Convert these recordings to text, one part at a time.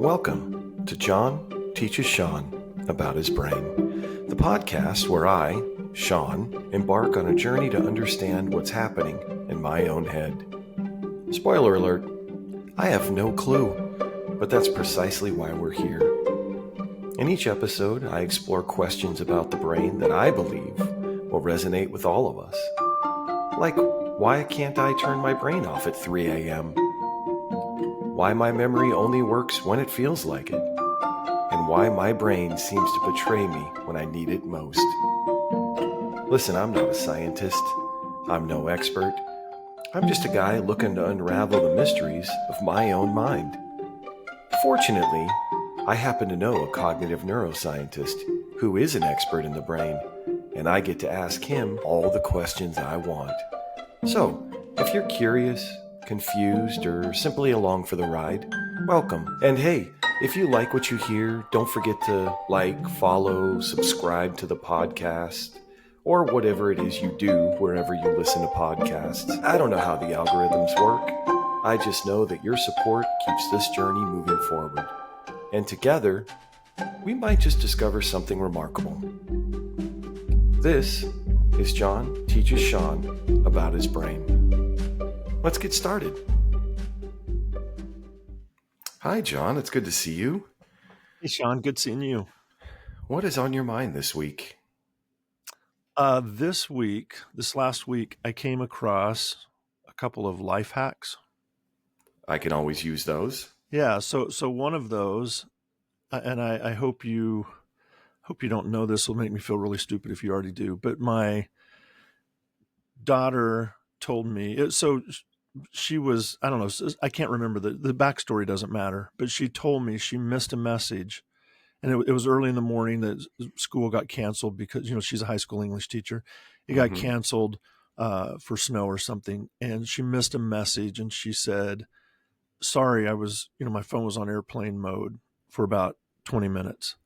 Welcome to John Teaches Sean About His Brain, the podcast where I, Sean, embark on a journey to understand what's happening in my own head. Spoiler alert, I have no clue, but that's precisely why we're here. In each episode, I explore questions about the brain that I believe will resonate with all of us. Like, why can't I turn my brain off at 3 a.m.? Why my memory only works when it feels like it, and why my brain seems to betray me when I need it most. Listen, I'm not a scientist. I'm no expert. I'm just a guy looking to unravel the mysteries of my own mind. Fortunately, I happen to know a cognitive neuroscientist who is an expert in the brain, and I get to ask him all the questions I want. So, if you're curious, confused, or simply along for the ride, welcome. And hey, if you like what you hear, don't forget to like, follow, subscribe to the podcast, or whatever it is you do wherever you listen to podcasts. I don't know how the algorithms work. I just know that your support keeps this journey moving forward. And together, we might just discover something remarkable. This is John Teaches Sean About His Brain. Let's get started. Hi, John. It's good to see you. Hey, Sean. Good seeing you. What is on your mind this week? This last week, I came across a couple of life hacks. I can always use those. Yeah. So one of those, and I hope you don't know this. Will make me feel really stupid if you already do. But my daughter told me. So she was, I don't know, I can't remember, the backstory doesn't matter, but she told me she missed a message, and it was early in the morning that school got canceled because, she's a high school English teacher. It got canceled for snow or something, and she missed a message, and she said, sorry, I was, my phone was on airplane mode for about 20 minutes.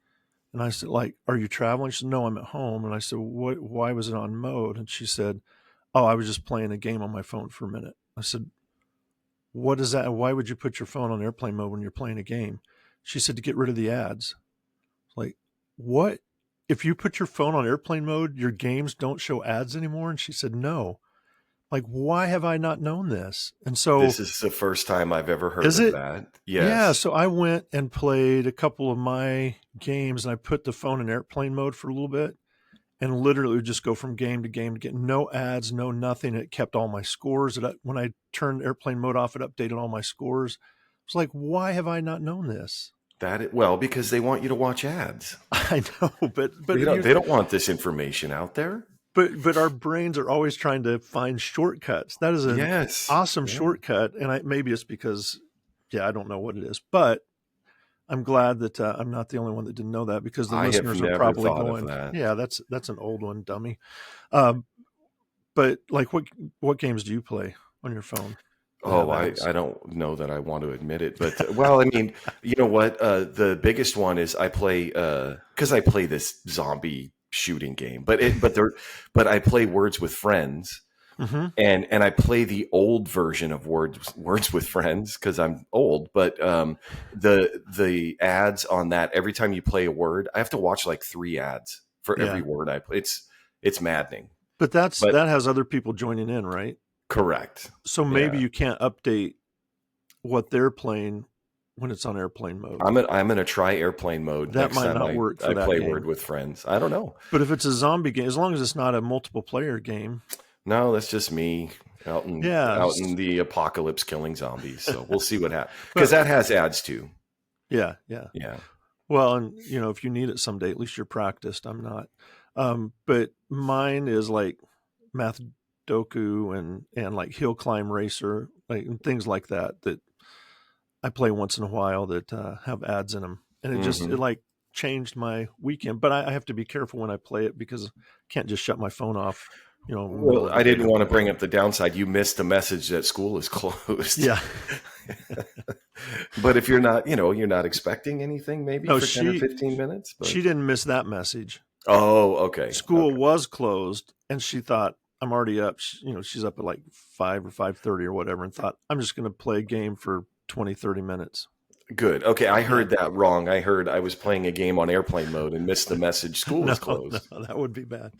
And I said, are you traveling? She said, no, I'm at home. And I said, why was it on mode? And she said, oh, I was just playing a game on my phone for a minute. I said, what is that? Why would you put your phone on airplane mode when you're playing a game? She said, to get rid of the ads. Like, what? If you put your phone on airplane mode, your games don't show ads anymore? And she said, no. Like, why have I not known this? And so this is the first time I've ever heard of that. Yes. Yeah. So I went and played a couple of my games, and I put the phone in airplane mode for a little bit, and literally would just go from game to game to get no ads, no nothing. It kept all my scores. When I turned airplane mode off, it updated all my scores. It's like, why have I not known this? Because they want you to watch ads. I know, but they don't want this information out there. But our brains are always trying to find shortcuts. That is an awesome shortcut, and maybe it's because, I don't know what it is, but I'm glad that I'm not the only one that didn't know that, because the listeners are probably going, yeah, that's an old one, dummy. But like, what games do you play on your phone? Oh, I don't know that I want to admit it, but well, I mean, you know what? The biggest one is I play because I play this zombie shooting game, but I play Words with Friends. Mm-hmm. And I play the old version of Words with Friends because I'm old. But the ads on that, every time you play a word, I have to watch like 3 ads for every word I play. It's maddening. But that has other people joining in, right? Correct. So maybe you can't update what they're playing when it's on airplane mode. I'm gonna try airplane mode. That might not work for that play game. Word with Friends. I don't know. But if it's a zombie game, as long as it's not a multiple player game. No, that's just me out in the apocalypse killing zombies. So we'll see what happens, because that has ads too. Yeah. Well, and if you need it someday, at least you're practiced. I'm not. But mine is like Math Doku and like Hill Climb Racer, and things like that I play once in a while that have ads in them, and it just it changed my weekend. But I have to be careful when I play it, because I can't just shut my phone off. Well, I didn't want to bring up the downside. You missed the message that school is closed. Yeah. But if you're not, you're not expecting anything, maybe for 10 or 15 minutes. But... She didn't miss that message. Oh, okay. School was closed, and she thought, I'm already up. She's up at like 5 or 5:30 or whatever, and thought, I'm just going to play a game for 20, 30 minutes. Good. Okay, I Yeah. heard that wrong. I heard I was playing a game on airplane mode and missed the message school No, is closed. no, that would be bad.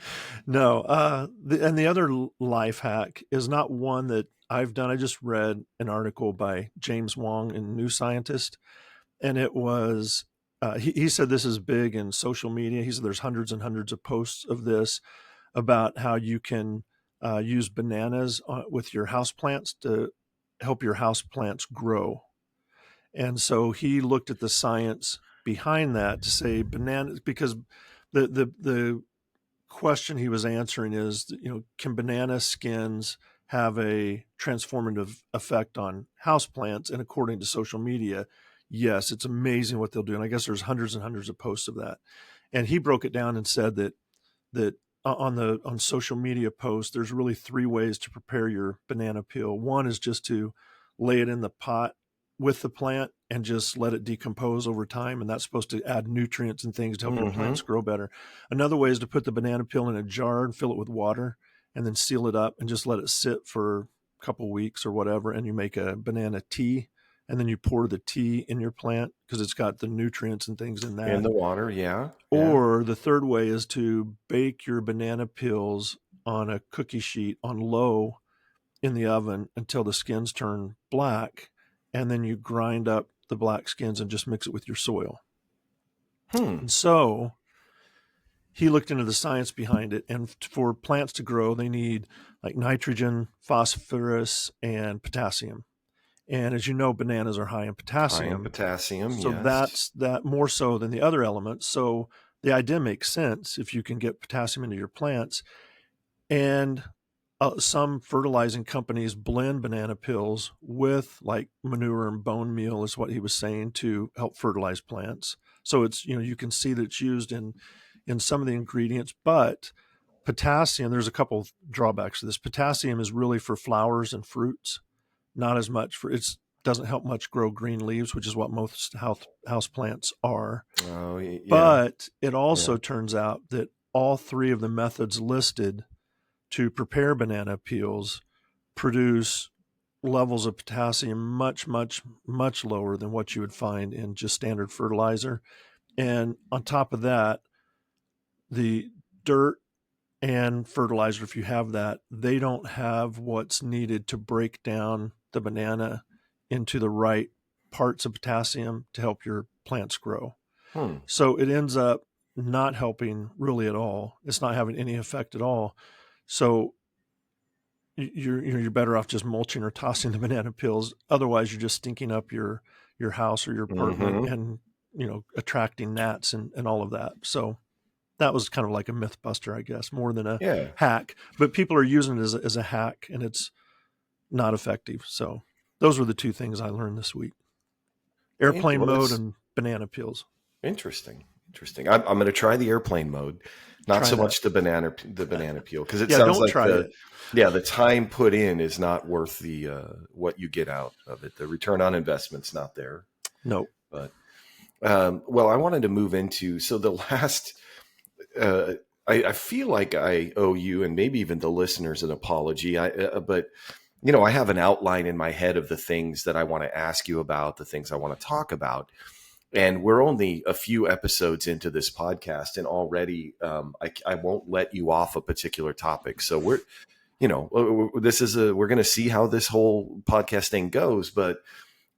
No, and the other life hack is not one that I've done. I just read an article by James Wong in New Scientist, and it was he said this is big in social media. He said there's hundreds and hundreds of posts of this about how you can use bananas with your house plants to help your house plants grow. And so he looked at the science behind that to say bananas, because the question he was answering is, can banana skins have a transformative effect on houseplants? And according to social media, yes, it's amazing what they'll do. And I guess there's hundreds and hundreds of posts of that. And he broke it down and said that on social media posts, there's really three ways to prepare your banana peel. One is just to lay it in the pot with the plant and just let it decompose over time, and that's supposed to add nutrients and things to help your plants grow better. Another way is to put the banana peel in a jar and fill it with water and then seal it up and just let it sit for a couple weeks or whatever, and you make a banana tea, and then you pour the tea in your plant because it's got the nutrients and things in that. In the water, yeah. Or the third way is to bake your banana peels on a cookie sheet on low in the oven until the skins turn black, and then you grind up the black skins and just mix it with your soil. And so he looked into the science behind it, and for plants to grow, they need like nitrogen, phosphorus, and potassium. And as you know, bananas are high in High in potassium. potassium, So yes. that's that more so than the other elements. So the idea makes sense if you can get potassium into your plants. And some fertilizing companies blend banana peels with like manure and bone meal, is what he was saying, to help fertilize plants. So it's, you can see that it's used in some of the ingredients, but potassium, there's a couple of drawbacks to this. Potassium is really for flowers and fruits, not as much for it doesn't help much grow green leaves, which is what most house plants are. Oh, yeah. But it also Yeah. turns out that all three of the methods listed to prepare banana peels produce levels of potassium much, much, much lower than what you would find in just standard fertilizer. And on top of that, the dirt and fertilizer, if you have that, they don't have what's needed to break down the banana into the right parts of potassium to help your plants grow. So it ends up not helping really at all. It's not having any effect at all. So you're better off just mulching or tossing the banana peels. Otherwise, you're just stinking up your house or your apartment and attracting gnats and all of that. So that was kind of like a myth buster, I guess, more than a Yeah. hack. But people are using it as a hack, and it's not effective. So those were the two things I learned this week: airplane Well, mode that's and banana peels. interesting. Interesting. I'm going to try the airplane mode, not Try so that. much the banana peel, because it Yeah, sounds don't like try it. the time put in is not worth the what you get out of it. The return on investment's not there. No. But well, I wanted to move into the last. Uh, I feel like I owe you and maybe even the listeners an apology. But I have an outline in my head of the things that I want to ask you about, the things I want to talk about. And we're only a few episodes into this podcast, and already I won't let you off a particular topic. So we're going to see how this whole podcast thing goes, but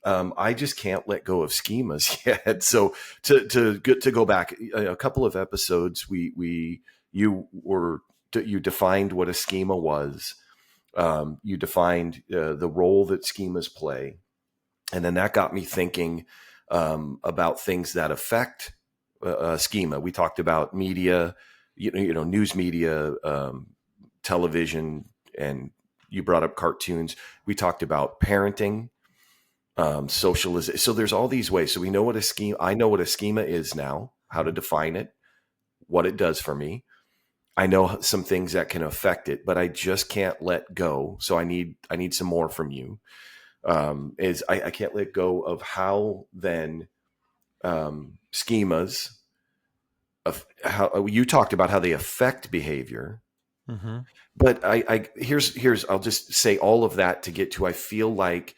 I just can't let go of schemas yet. So to go back a couple of episodes, you defined what a schema was. You defined the role that schemas play, and then that got me thinking about things that affect schema. We talked about media, news media, television, and you brought up cartoons. We talked about parenting, socialization. So there's all these ways. So we know what a schema. I know what a schema is now, how to define it, what it does for me. I know some things that can affect it, but I just can't let go. So I need some more from you. I can't let go of how then schemas of how you talked about how they affect behavior. But here's I'll just say all of that to get to, I feel like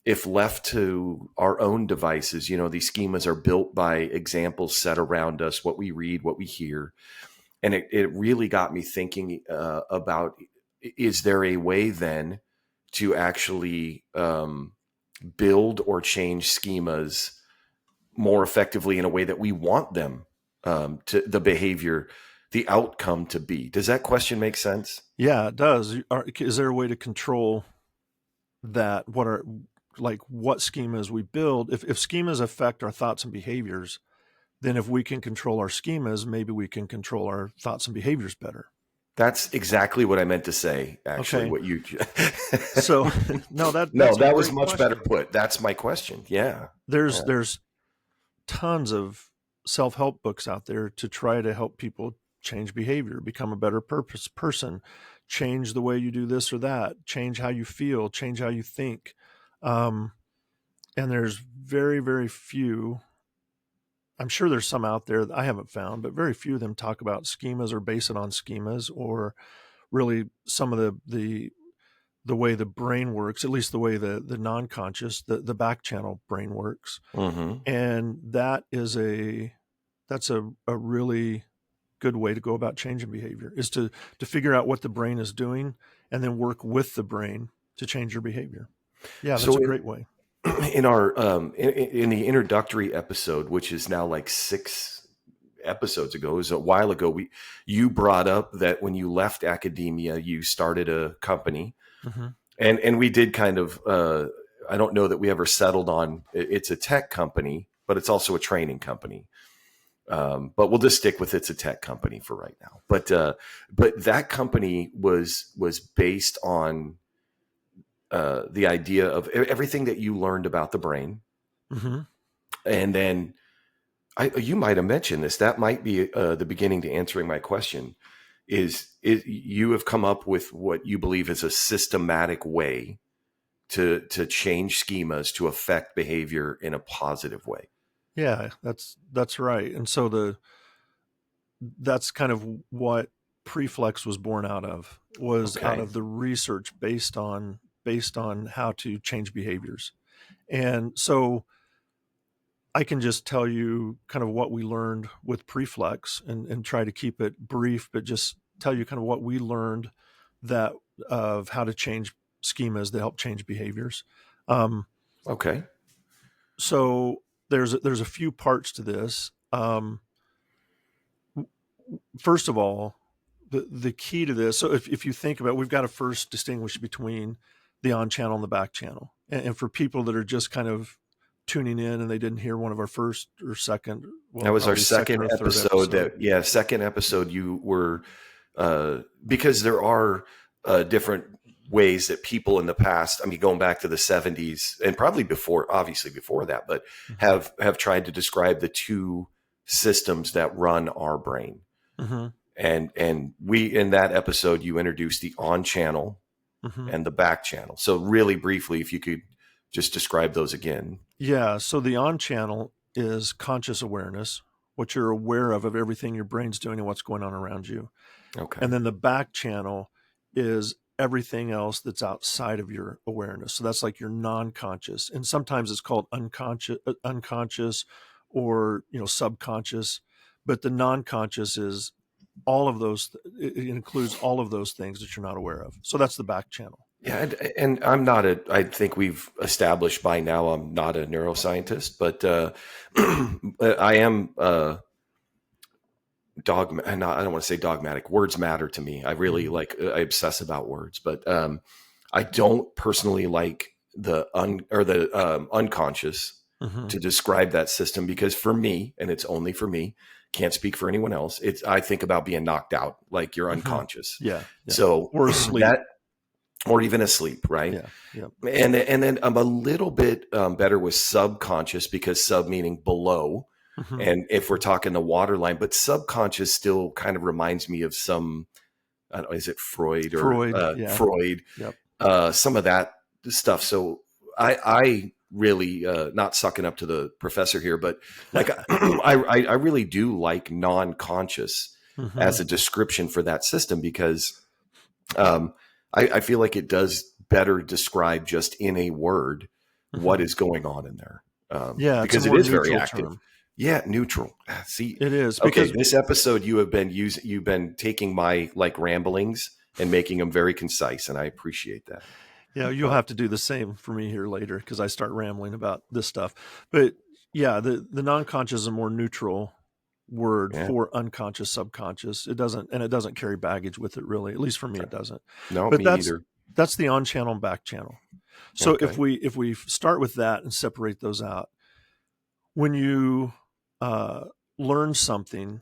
if left to our own devices, these schemas are built by examples set around us, what we read, what we hear. And it really got me thinking about, is there a way then to actually build or change schemas more effectively in a way that we want them to the behavior, the outcome to be? Does that question make sense? Yeah, it does. Is there a way to control that? What schemas we build? If schemas affect our thoughts and behaviors, then if we can control our schemas, maybe we can control our thoughts and behaviors better. That's exactly what I meant to say, actually. Okay. What you So no, that's that was much question. better put. That's my question. Yeah. There's tons of self-help books out there to try to help people change behavior, become a better person, change the way you do this or that, change how you feel, change how you think. And there's very, very few. I'm sure there's some out there that I haven't found, but very few of them talk about schemas or base it on schemas, or really some of the way the brain works, at least the way the non-conscious, the back channel brain works. Mm-hmm. And that's a really good way to go about changing behavior, is to figure out what the brain is doing and then work with the brain to change your behavior. Yeah, that's So a great way. in our in the introductory episode, which is now like 6 episodes ago, it was a while ago, you brought up that when you left academia, you started a company. Mm-hmm. And we did kind of, I don't know that we ever settled on, it's a tech company, but it's also a training company. But we'll just stick with it's a tech company for right now. But that company was based on the idea of everything that you learned about the brain. Mm-hmm. And then you might have mentioned this. That might be the beginning to answering my question. Is you have come up with what you believe is a systematic way to change schemas to affect behavior in a positive way. Yeah, that's right. And so that's kind of what Preflex was born out of, was Okay. out of the research based on how to change behaviors. And so I can just tell you kind of what we learned with Preflex, and try to keep it brief, but just tell you kind of what we learned of how to change schemas that help change behaviors. Okay. So there's a few parts to this. First of all, the key to this. So if you think about it, we've got to first distinguish between the on channel and the back channel. And for people that are just kind of tuning in and they didn't hear one of our first or second, that was our second episode. Second episode. You were because there are different ways that people in the past, I mean, going back to the 70s and probably obviously before that, but Mm-hmm. have tried to describe the two systems that run our brain. Mm-hmm. And we, in that episode, you introduced the on channel Mm-hmm. and the back channel. So really briefly, if you could just describe those again. Yeah. So the on channel is conscious awareness, what you're aware of everything your brain's doing and what's going on around you. Okay. And then the back channel is everything else that's outside of your awareness. So that's like your non-conscious. And sometimes it's called unconscious or, subconscious. But the non-conscious is all of those. It includes all of those things that you're not aware of. So that's the back channel. Yeah, and I think we've established by now I'm not a neuroscientist, but I am I don't want to say dogmatic. Words matter to me. I really I obsess about words, but I don't personally like the unconscious Mm-hmm. to describe that system, because for me, and it's only for me, can't speak for anyone else. I think about being knocked out, like you're unconscious. Yeah. So or asleep. Or even asleep, right? Yeah. Yeah. And then I'm a little bit better with subconscious, because sub meaning below. Mm-hmm. And if we're talking the waterline, but subconscious still kind of reminds me of some, I don't know, is it Freud or Freud? Yep. Some of that stuff. So I really, not sucking up to the professor here, but like I really do like non-conscious Mm-hmm. as a description for that system, because I feel like it does better describe just in a word what is going on in there, Yeah, it's a because it more is very neutral active. term. Yeah, neutral. See, It is okay, because this episode you've been taking my like ramblings and making them very concise, and I appreciate that. yeah, you'll have to do the same for me here later because I start rambling about this stuff. But yeah, the non-conscious is a more neutral word Yeah, for unconscious, subconscious. It doesn't carry baggage with it really. At least for me, it doesn't. no, But me neither. that's the on channel and back channel. So Okay. if we start with that and separate those out, when you uh, learn something,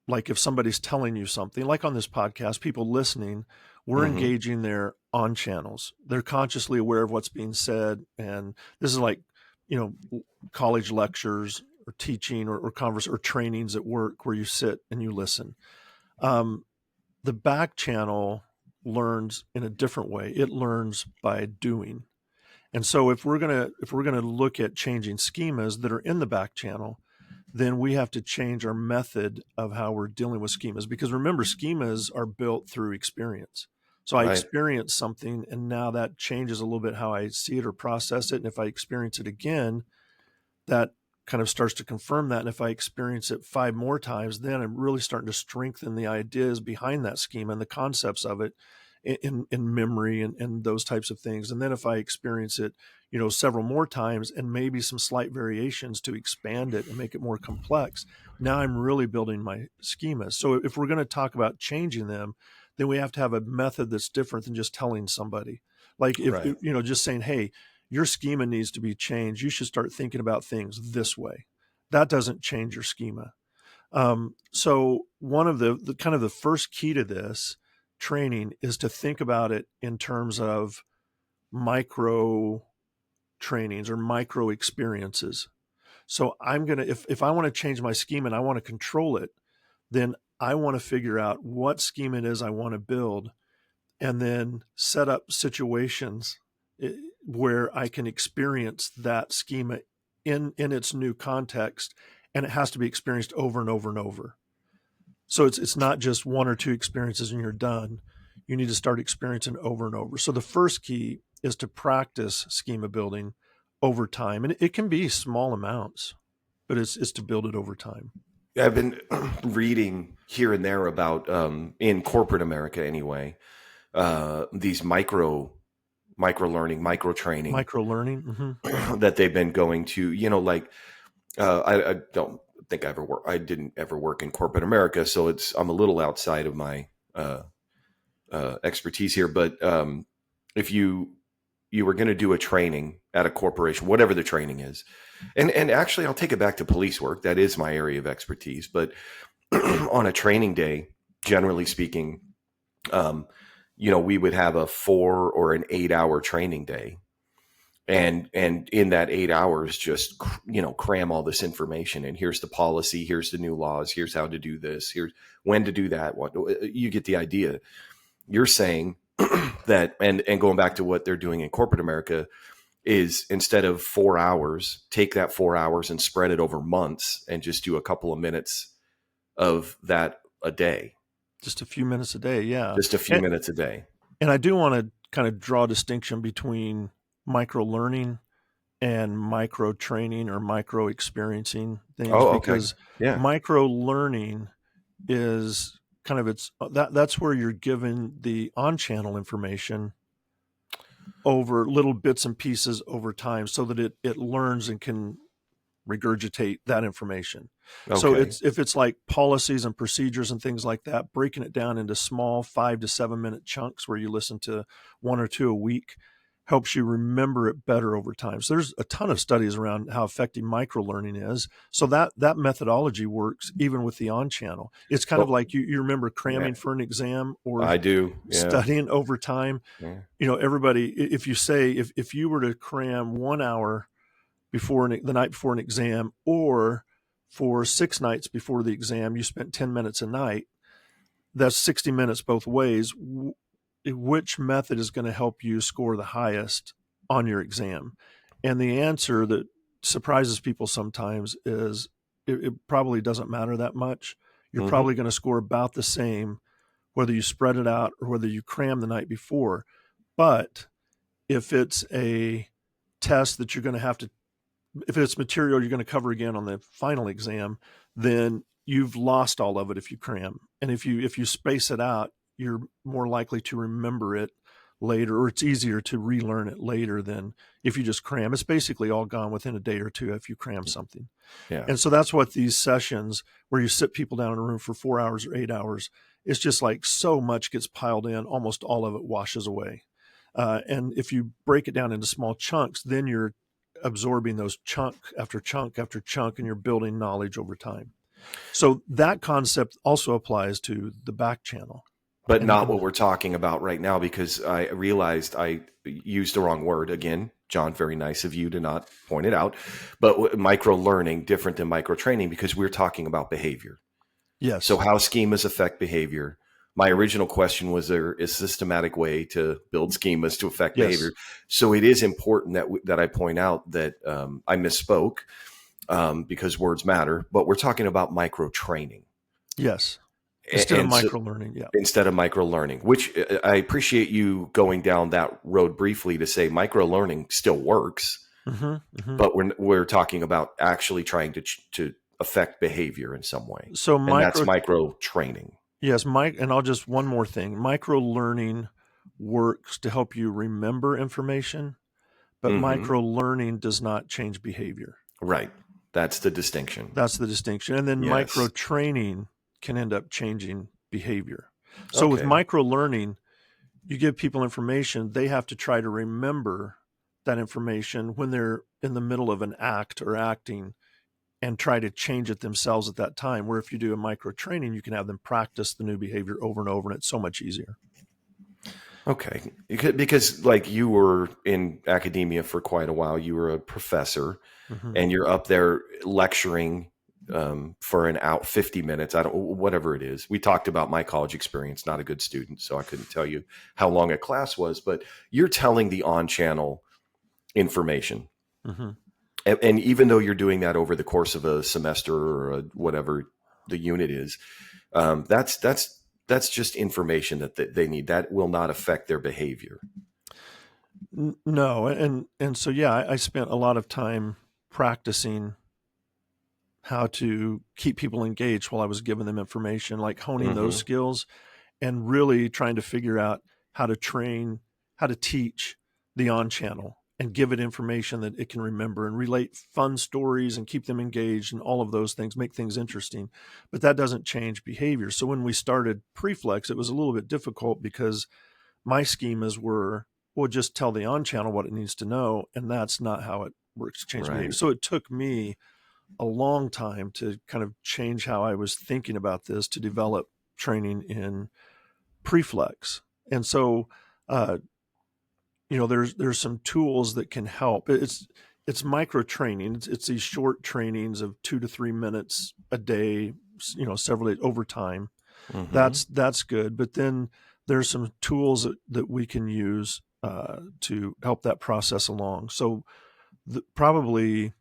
like if somebody's telling you something, like on this podcast, people listening, we're Hmm. engaging their on channels. They're consciously aware of what's being said. And this is like, college lectures or teaching or converse or trainings at work where you sit and you listen. Um, the back channel learns in a different way. It learns by doing. And so if we're gonna look at changing schemas that are in the back channel, then we have to change our method of how we're dealing with schemas. Because remember, schemas are built through experience. So I Right. experience something, and now that changes a little bit how I see it or process it. And if I experience it again, that kind of starts to confirm that. And if I experience it 5 more times, then I'm really starting to strengthen the ideas behind that schema and the concepts of it in memory and those types of things. And then if I experience it, several more times and maybe some slight variations to expand it and make it more complex, now I'm really building my schemas. So if we're going to talk about changing them, then we have to have a method that's different than just telling somebody. Like if, Right. just saying, hey, your schema needs to be changed. You should start thinking about things this way. That doesn't change your schema. So one of the kind of the first key to this training is to think about it in terms of micro trainings or micro experiences. So if I want to change my schema and I want to control it, then I want to figure out what schema it is I want to build and then set up situations where I can experience that schema in its new context, and it has to be experienced over and over and over. So it's not just one or two experiences and you're done. You need to start experiencing over and over. So the first key is to practice schema building over time, and it can be small amounts, but it's to build it over time. I've been reading here and there about in corporate America anyway, these micro learning, micro training Micro learning. Mm-hmm. that they've been going to, like I don't think I didn't ever work in corporate America, so I'm a little outside of my expertise here. But if you were going to do a training at a corporation, whatever the training is, and actually I'll take it back to police work. That is my area of expertise. But on a training day, generally speaking, we would have a 4 or an 8 hour training day. And in that 8 hours, just cram all this information. And here's the policy, here's the new laws, here's how to do this, here's when to do that. What you get the idea. You're saying that, and going back to what they're doing in corporate America, is instead of 4 hours, take that 4 hours and spread it over months, and just do a couple of minutes of that a day. Just a few minutes a day, yeah. Just a few minutes a day. And I do want to kind of draw a distinction between micro learning and micro training or micro experiencing things, Oh, okay. because Yeah. micro learning is kind of that's where you're given the on channel information over little bits and pieces over time so that it learns and can regurgitate that information. So Okay. if it's like policies and procedures and things like that, breaking it down into small 5 to 7 minute chunks where you listen to 1 or 2 a week helps you remember it better over time. So there's a ton of studies around how effective micro learning is. So that methodology works even with the on channel. It's kind of Well, like you remember yeah, cramming for an exam or I do. Yeah. studying over time. Yeah. Everybody, if you say if you were to cram 1 hour the night before an exam, or for 6 nights before the exam, you spent 10 minutes a night, that's 60 minutes both ways. Which method is going to help you score the highest on your exam? And the answer that surprises people sometimes is it probably doesn't matter that much. You're Mm-hmm. probably going to score about the same, whether you spread it out or whether you cram the night before. But if it's a test that you're going to have to, if it's material you're going to cover again on the final exam, then you've lost all of it if you cram. And if you space it out, you're more likely to remember it later, or it's easier to relearn it later than if you just cram. It's basically all gone within a day or two if you cram something. Yeah. And so that's what these sessions where you sit people down in a room for 4 hours or 8 hours, it's just like so much gets piled in, almost all of it washes away. And if you break it down into small chunks, then you're absorbing those chunk after chunk after chunk, and you're building knowledge over time. So that concept also applies to the back channel. But not what we're talking about right now, because I realized I used the wrong word again. John, very nice of you to not point it out. But micro learning, different than micro training, because we're talking about behavior. Yes. So how schemas affect behavior. My original question was, there a systematic way to build schemas to affect behavior? So it is important that I point out that I misspoke because words matter, but we're talking about micro training. Yes. Instead of micro learning, yeah. Instead of micro learning, which I appreciate you going down that road briefly to say micro learning still works, but we're talking about actually trying to affect behavior in some way. So that's micro training. Yes, and I'll just one more thing. Micro learning works to help you remember information, but micro learning does not change behavior. Right. That's the distinction. And then micro training can end up changing behavior. So with micro learning, you give people information, they have to try to remember that information when they're in the middle of an act or acting, and try to change it themselves at that time. Where if you do a micro training, you can have them practice the new behavior over and over, and it's so much easier. Okay. Because like you were in academia for quite a while, you were a professor, and you're up there lecturing for an hour, 50 minutes, whatever it is. We talked about my college experience, not a good student, so I couldn't tell you how long a class was, but you're telling the on-channel information. And even though you're doing that over the course of a semester or whatever the unit is, that's just information that they need. That will not affect their behavior. No. And so, yeah, I spent a lot of time practicing how to keep people engaged while I was giving them information, like honing those skills, and really trying to figure out how to teach the on-channel and give it information that it can remember, and relate fun stories and keep them engaged, and all of those things, make things interesting. But that doesn't change behavior. So when we started Preflex, it was a little bit difficult because my schemas were, well, just tell the on-channel what it needs to know, and that's not how it works to change behavior. So it took me a long time to kind of change how I was thinking about this, to develop training in Preflex. And so, there's some tools that can help. It's micro training. It's these short trainings of 2 to 3 minutes a day, several days over time. That's good. But then there's some tools that we can use to help that process along. So probably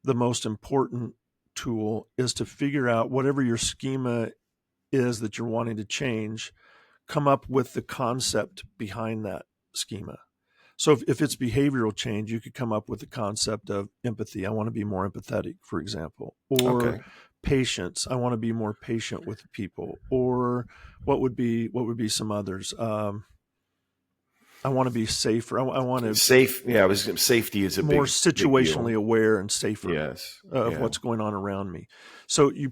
the most important tool is to figure out whatever your schema is that you're wanting to change, come up with the concept behind that schema. So if it's behavioral change, you could come up with the concept of empathy. I want to be more empathetic, for example, or patience. I want to be more patient with people, or what would be some others? I want to be safer. I want to safety is a more big, situationally big aware and safer of what's going on around me. So you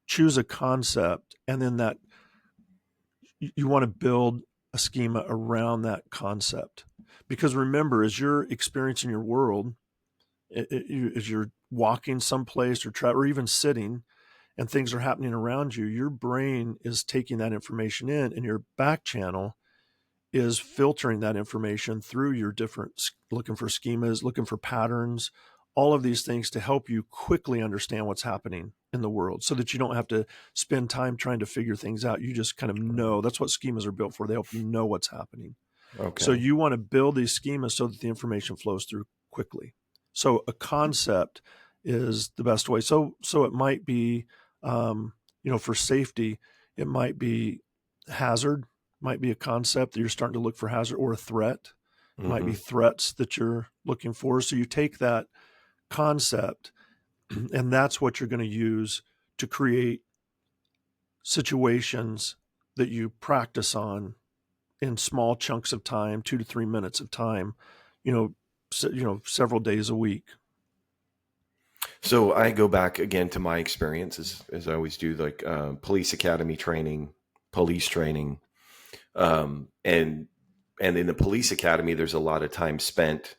choose a concept, and then that you want to build a schema around that concept. Because remember, as you're experiencing your world, as you're walking someplace or even sitting, and things are happening around you, your brain is taking that information in, and your back channel is filtering that information through your looking for schemas, looking for patterns, all of these things to help you quickly understand what's happening in the world, so that you don't have to spend time trying to figure things out. You just kind of know. That's what schemas are built for. They help you know what's happening. So you want to build these schemas so that the information flows through quickly. So a concept is the best way. So it might be, for safety, it might be hazard, might be a concept that you're starting to look for hazard, or a threat. It might be Mm-hmm. threats that you're looking for. So you take that concept, and that's what you're going to use to create situations that you practice on in small chunks of time, 2 to 3 minutes of time, you know, several days a week. So I go back again to my experience as I always do, like police academy training, police training, and in the police academy, there's a lot of time spent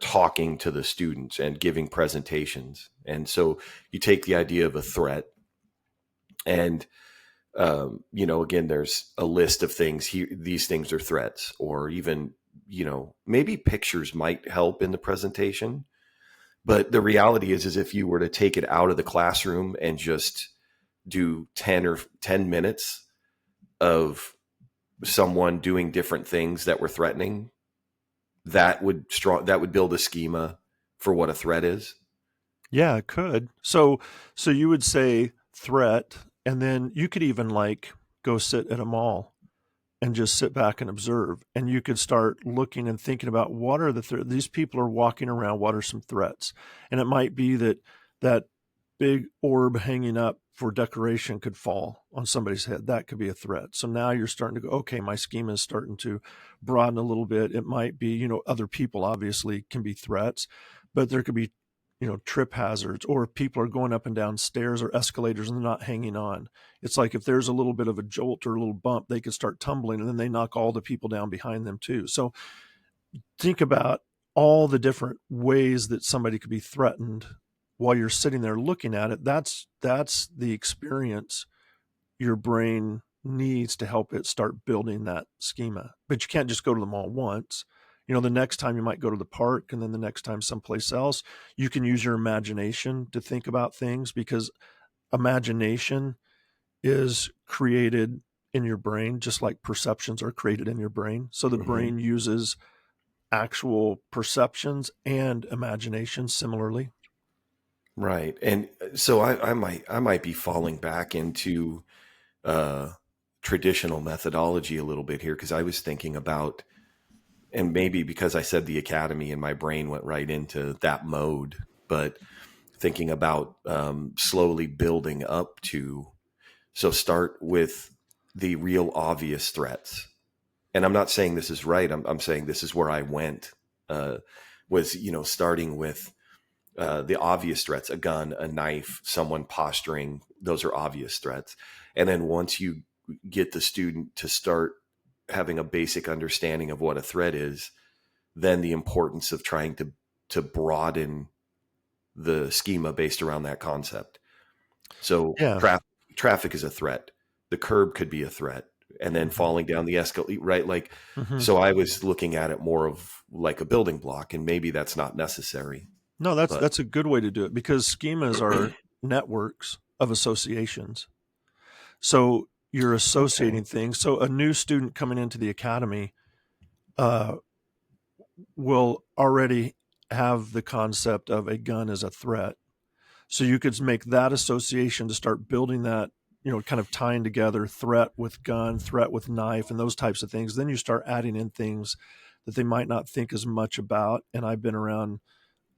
talking to the students and giving presentations. And so you take the idea of a threat, and again, there's a list of things here. These things are threats, or even maybe pictures might help in the presentation. But the reality is if you were to take it out of the classroom and just do 10 minutes of someone doing different things that were threatening, that would build a schema for what a threat is. Yeah, it could. So you would say threat, and then you could even like go sit at a mall and just sit back and observe. And you could start looking and thinking about what are these people are walking around, what are some threats? And it might be that big orb hanging up for decoration could fall on somebody's head. That could be a threat. So now you're starting to go, okay, my schema is starting to broaden a little bit. It might be, other people obviously can be threats, but there could be, trip hazards, or people are going up and down stairs or escalators and they're not hanging on. It's like if there's a little bit of a jolt or a little bump, they could start tumbling, and then they knock all the people down behind them too. So think about all the different ways that somebody could be threatened while you're sitting there looking at it. That's the experience your brain needs to help it start building that schema. But you can't just go to the mall once. The next time you might go to the park, and then the next time someplace else. You can use your imagination to think about things, because imagination is created in your brain just like perceptions are created in your brain. So the Hmm. brain uses actual perceptions and imagination similarly. Right. And so I might be falling back into uh, traditional methodology a little bit here, because I was thinking about, and maybe because I said the academy and my brain went right into that mode, but thinking about slowly building up to, so start with the real obvious threats. And I'm not saying this is right. I'm saying this is where I went, uh, was, starting with the obvious threats: a gun, a knife, someone posturing. Those are obvious threats. And then once you get the student to start having a basic understanding of what a threat is, then the importance of trying to broaden the schema based around that concept. So Yeah. traffic is a threat. The curb could be a threat. And then Mhm. falling down the escalator, right? Like, Mhm. so I was looking at it more of like a building block, and maybe that's not necessary, No, that's but that's a good way to do it, because schemas are networks of associations. So you're okay. associating things. So a new student coming into the academy uh, will already have the concept of a gun as a threat. So you could make that association to start building that, kind of tying together threat with gun, threat with knife, and those types of things. Then you start adding in things that they might not think as much about. And I've been around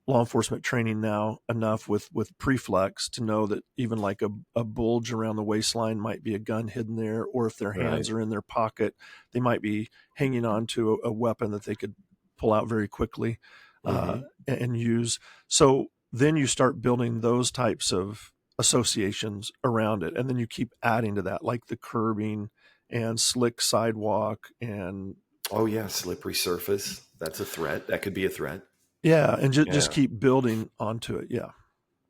law enforcement training now enough with preflex to know that even like a bulge around the waistline might be a gun hidden there, or if their Right. hands are in their pocket, they might be hanging on to a weapon that they could pull out very quickly uh, Hmm. and use. So then you start building those types of associations around it, and then you keep adding to that, like the curbing and slick sidewalk, and Oh yeah, slippery surface. That's a threat. That could be a threat. yeah, and just Yeah. keep building onto it. Yeah.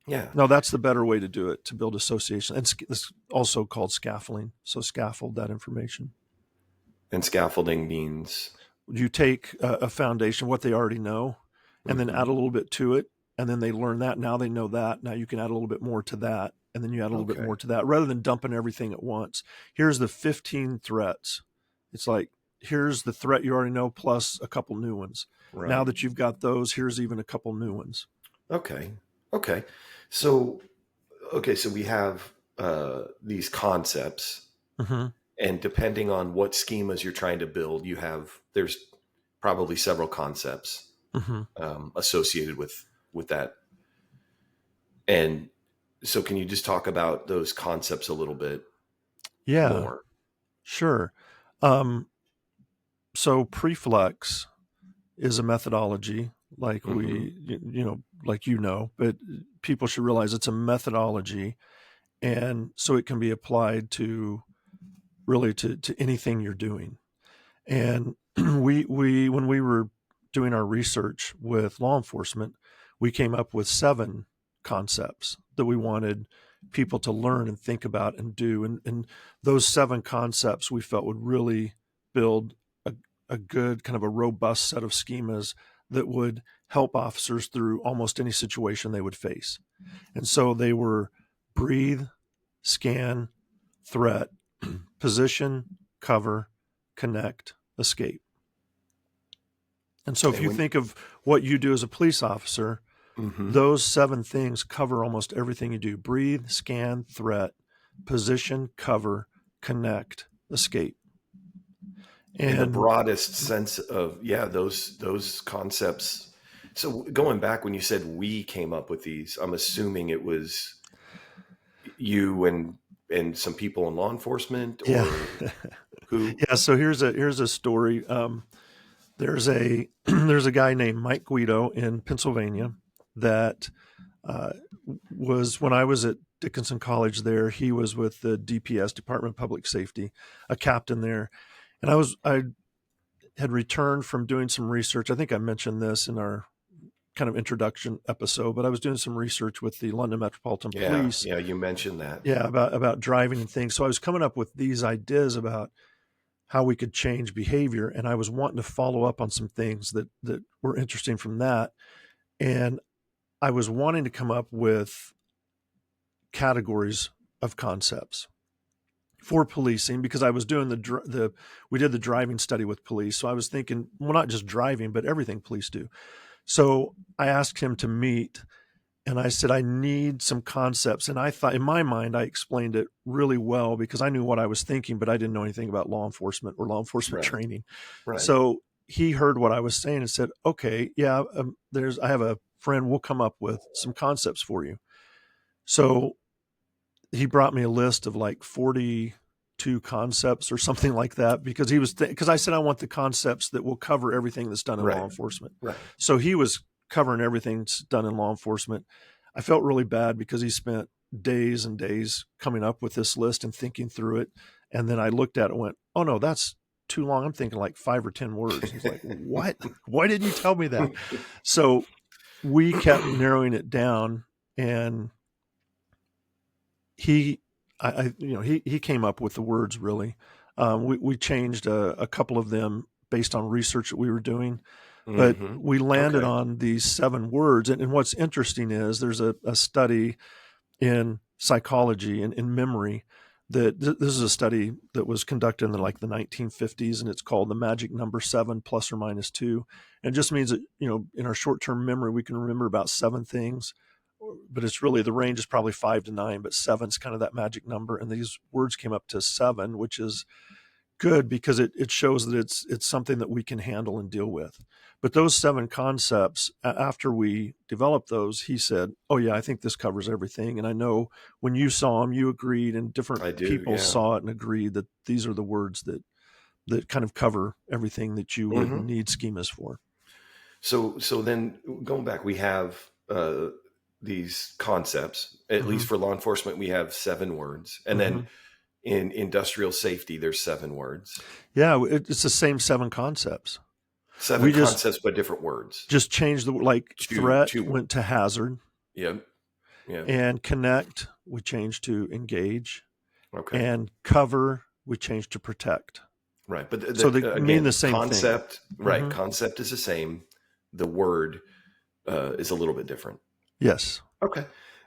Yeah. No, that's the better way to do it, to build association. And it's also called scaffolding. So scaffold that information. And scaffolding means. You take a foundation, what they already know, and then add Hmm. a little bit to it. And then they learn that. Now they know that. Now you can add a little bit more to that. And then you add a little bit Okay. more to that, rather than dumping everything at once. Here's the 15 threats. It's like, here's the threat you already know plus a couple new ones. Now Right. that you've got those, here's even a couple new ones. Okay. Okay. So so we have these concepts, Mm-hmm. and depending on what schemas you're trying to build, there's probably several concepts associated with that. And so can you just talk about those concepts a little bit Yeah, more? sure. So preflux is a methodology like Mm-hmm. but people should realize it's a methodology. And so it can be applied to really to anything you're doing. And we when we were doing our research with law enforcement, we came up with 7 concepts that we wanted people to learn and think about and do. And those 7 concepts we felt would really build a good kind of a robust set of schemas that would help officers through almost any situation they would face. And so they were breathe, scan, threat, position, cover, connect, escape. And so if And you when, think of what you do as a police officer, mm-hmm. those 7 things cover almost everything you do. Breathe, scan, threat, position, cover, connect, escape. In the And broadest sense of, yeah, those concepts. So going back when you said we came up with these, I'm assuming it was you and some people in law enforcement, yeah. or who? Yeah, so here's a story. There's a there's a guy named Mike Guido in Pennsylvania that uh, was when I was at Dickinson College there. He was with the DPS, Department of Public Safety, a captain there, and I had returned from doing some research. I think I mentioned this in our kind of introduction episode, but I was doing some research with the London Metropolitan Yeah, Police, yeah, you mentioned that. yeah, about driving and things. So I was coming up with these ideas about how we could change behavior, and I was wanting to follow up on some things that were interesting from that, and I was wanting to come up with categories of concepts for policing because I was doing we did the driving study with police, so I was thinking, well, not just driving, but everything police do. So I asked him to meet, and I said, I need some concepts. And I thought, in my mind, I explained it really well because I knew what I was thinking, but I didn't know anything about law enforcement or law enforcement Right, training. right. So he heard what I was saying and said, okay, yeah, I have a friend, we'll come up with some concepts for you. So he brought me a list of like 42 concepts or something like that because because I said I want the concepts that will cover everything that's done in law Right, enforcement. right. So he was covering everything that's done in law enforcement. I felt really bad because he spent days and days coming up with this list and thinking through it. And then I looked at it and went, oh no, that's too long. I'm thinking like 5 or 10 words. He's like, what? Why didn't you tell me that? So we kept narrowing it down, and he he came up with the words really. We changed a couple of them based on research that we were doing, but Mm-hmm. we landed Okay. on these 7 words. And what's interesting is there's a study in psychology and in memory that this is a study that was conducted in like the 1950s, and it's called the magic number 7 plus or minus 2. And it just means that, in our short-term memory, we can remember about 7 things, but it's really, the range is probably 5 to 9, but 7's kind of that magic number. And these words came up to 7, which is good because it shows that it's something that we can handle and deal with. But those 7 concepts, after we developed those, he said, oh yeah, I think this covers everything. And I know when you saw them, you agreed, and different I do, people yeah. saw it and agreed that these are the words that kind of cover everything that you would Mm-hmm. need schemas for. So then going back, we have these concepts. At Mm-hmm. least for law enforcement, we have 7 words, and Mm-hmm. then in industrial safety, there's 7 words. Yeah, it's the same 7 concepts. 7 We just concepts, but different words. changed the, like, Two, threat two. went to hazard, Yep. Yep. and connect we changed to engage, Okay. and cover we changed to protect. Right. But So they mean the again, same thing. concept. Right. Mm-hmm. Concept is the same. The word is a little bit different. Yes. Okay.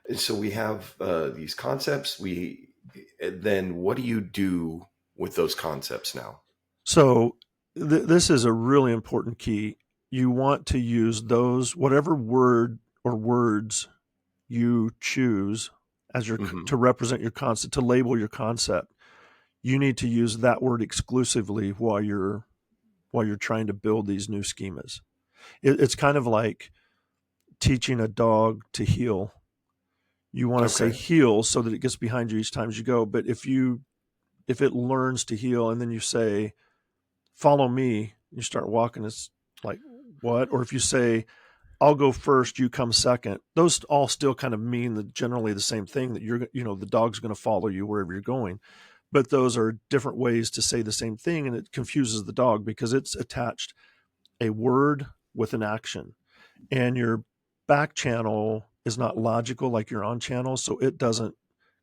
And so we have these concepts. Then what do you do with those concepts now? So this is a really important key. You want to use those, whatever word or words you choose as Mm-hmm. to represent your concept, to label your concept. You need to use that word exclusively while you're while you're trying to build these new schemas. It's kind of like teaching a dog to heel. You want to say Okay. heel so that it gets behind you each time as you go. But if it learns to heel and then you say, follow me, you start walking, it's like, what? Or if you say, I'll go first, you come second, those all still kind of mean generally the same thing, that the dog's going to follow you wherever you're going. But those are different ways to say the same thing, and it confuses the dog because it's attached a word with an action. And your back channel is not logical like your on channel, so it doesn't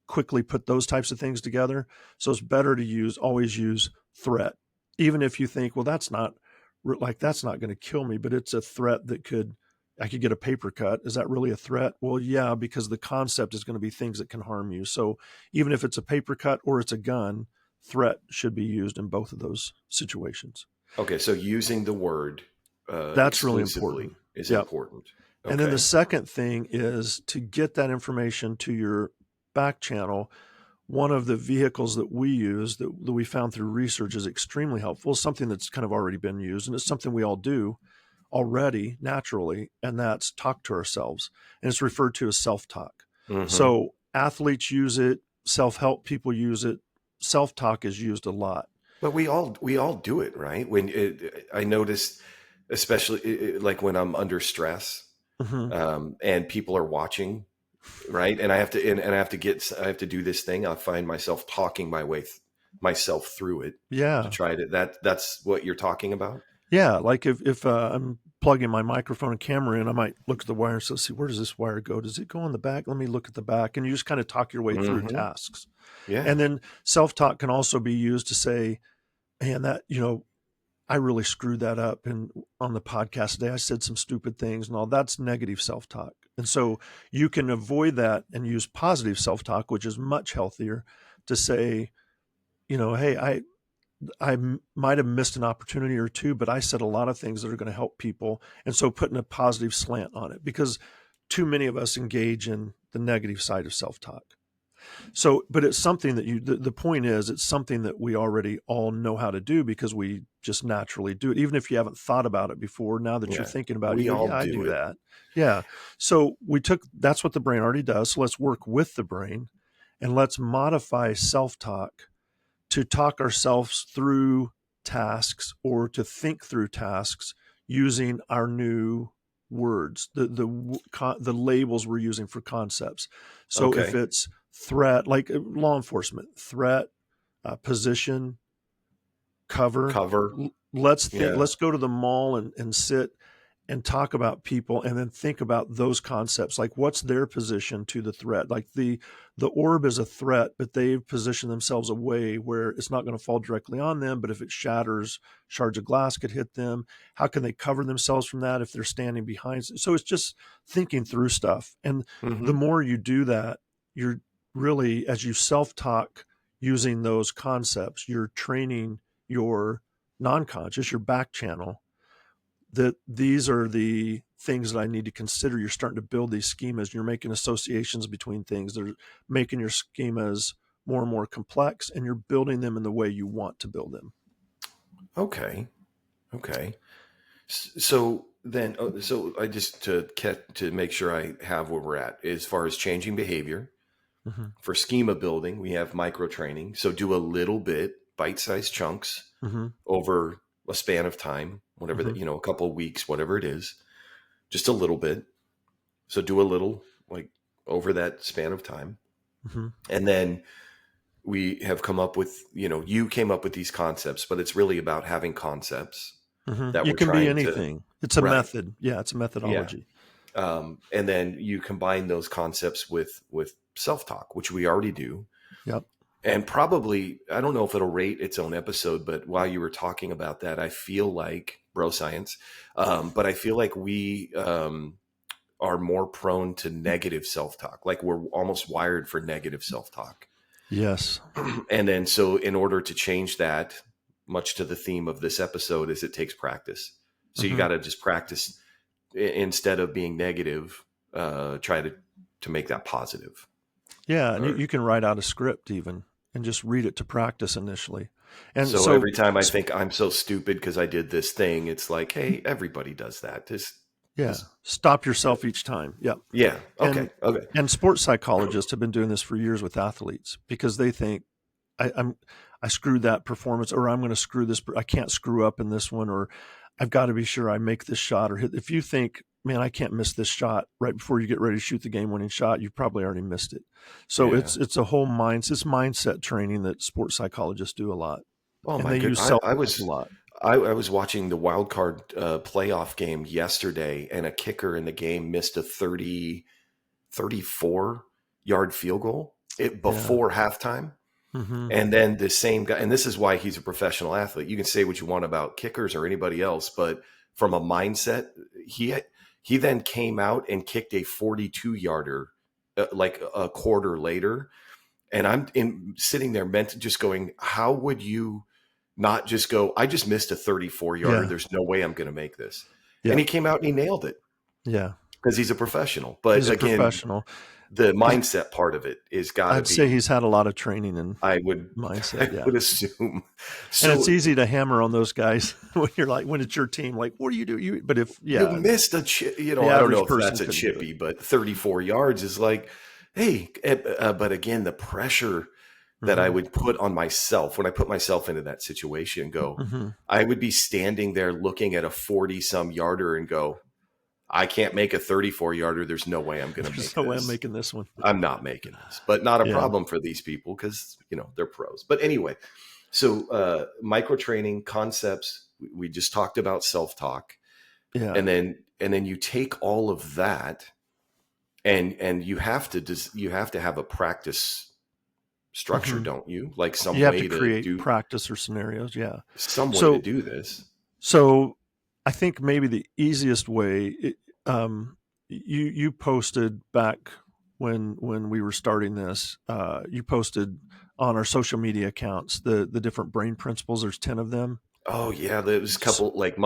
quickly put those types of things together. So it's better to always use threat, even if you think, well, that's not going to kill me, but it's a threat that I could get a paper cut. Is that really a threat? Well, yeah, because the concept is going to be things that can harm you. So even if it's a paper cut or it's a gun, threat should be used in both of those situations. Okay. So using the word That's really important. exclusively is Yep. important. And then the Okay. second thing is to get that information to your back channel. One of the vehicles that we use that we found through research is extremely helpful, something that's kind of already been used, and it's something we all do already naturally, and that's talk to ourselves. And it's referred to as self-talk. Mm-hmm. So athletes use it, self-help people use it, self-talk is used a lot. But we all do it, right? I noticed, especially like when I'm under stress, Mm-hmm. and people are watching, right? And I have to do this thing. I find myself talking myself through it to Yeah. try to that's what you're talking about. Yeah, like if I'm plugging my microphone and camera in, I might look at the wire and say, see, where does this wire go? Does it go on the back? Let me look at the back. And you just kind of talk your way through Mm-hmm. tasks. Yeah. And then self-talk can also be used to say, man, I really screwed that up. And on the podcast today, I said some stupid things and all. That's negative self-talk. And so you can avoid that and use positive self-talk, which is much healthier, to say, hey, I might have missed an opportunity or two, but I said a lot of things that are going to help people. And so putting a positive slant on it, because too many of us engage in the negative side of self-talk. So, but it's something that the point is, it's something that we already all know how to do because we just naturally do it. Even if you haven't thought about it before, now that you're Yeah. thinking about it, We you go, all yeah, I do do it. that. Yeah. So that's what the brain already does. So let's work with the brain and let's modify self-talk to talk ourselves through tasks or to think through tasks using our new words, the labels we're using for concepts. So if Okay. it's threat, like law enforcement, threat, position, cover, Cover. Yeah. let's go to the mall and sit and talk about people and then think about those concepts, like what's their position to the threat. Like the orb is a threat, but they've positioned themselves away where it's not going to fall directly on them, but if it shatters, shards of glass could hit them. How can they cover themselves from that if they're standing behind? So it's just thinking through stuff. And the Mm-hmm. more you do that, you're really, as you self-talk using those concepts, you're training your non-conscious, your back channel, that these are the things that I need to consider. You're starting to build these schemas. You're making associations between things. They're making your schemas more and more complex, and you're building them in the way you want to build them. Okay. Okay. So then, so I just to make sure I have where we're at as far as changing behavior Mm-hmm. for schema building, we have micro training. So do a little bit, bite-sized chunks Mm-hmm. over a span of time, whatever Mm-hmm. that, a couple of weeks, whatever it is, just a little bit. So do a little like over that span of time. Mm-hmm. And then we have come up with, you came up with these concepts, but it's really about having concepts Mm-hmm. that You we're can be trying to, anything. It's a right. method. Yeah, it's a Yeah. methodology. And then you combine those concepts with self-talk, which we already do. Yep. And probably, I don't know if it'll rate its own episode, but while you were talking about that, I feel like bro science, but I feel like we are more prone to negative self-talk. Like we're almost wired for negative self-talk. Yes. And then, so in order to change that, much to the theme of this episode, is it takes practice. So you Mm-hmm. got to just practice instead of being negative, try to make that positive. Yeah, and Or you can write out a script even and just read it to practice initially. And So so, every time I think I'm so stupid because I did this thing, it's like, hey, everybody does that. yeah, Just stop yourself each time. Yeah. yeah. And, Okay. Okay. and sports psychologists have been doing this for years with athletes because they think I screwed that performance, or I'm going to screw this. I can't screw up in this one, or I've got to be sure I make this shot or hit. If you think, man, I can't miss this shot right before you get ready to shoot the game-winning shot, you've probably already missed it. So Yeah. it's a whole mindset training that sports psychologists do a lot, Oh and my they good. use self I a was lot. I was watching the wild card playoff game yesterday, and a kicker in the game missed a 34-yard field goal Yeah. before halftime. Hmm. And then the same guy, and this is why he's a professional athlete. You can say what you want about kickers or anybody else, but from a mindset, he he then came out and kicked a 42-yarder like a quarter later. And sitting there meant just going, how would you not just go, I just missed a 34-yarder. Yeah. There's no way I'm going to make this. And Yeah. he came out and he nailed it Yeah. because he's a professional. But He's a again, professional. the He's, mindset part of it is got to I'd say be, he's had a lot of training and I would, mindset. I Yeah. would assume. And it's So easy to hammer on those guys when you're like, when it's your team, like, what do you do? But if, you yeah, missed the I don't know average if person that's a couldn't do it. chippy, but 34 yards is like, hey, but again, the pressure that I Hmm. would put on myself when I put myself into that situation and go, Hmm. I would be standing there looking at a 40 some yarder and go, I can't make a 34 yarder. There's no way I'm going to There's make no way I'm this. making this one. I'm not making this, but not a Yeah. problem for these people because, they're pros. But anyway, so micro training concepts, we just talked about self-talk, Yeah. and then you take all of that and you have to have a practice structure, Hmm. don't you? Like You some have to way to create do practice or scenarios. Yeah. some way to So, do this. so I think maybe the easiest way, you posted back when we were starting this, you posted on our social media accounts, the different brain principles. There's 10 of them. Oh yeah, there was a couple like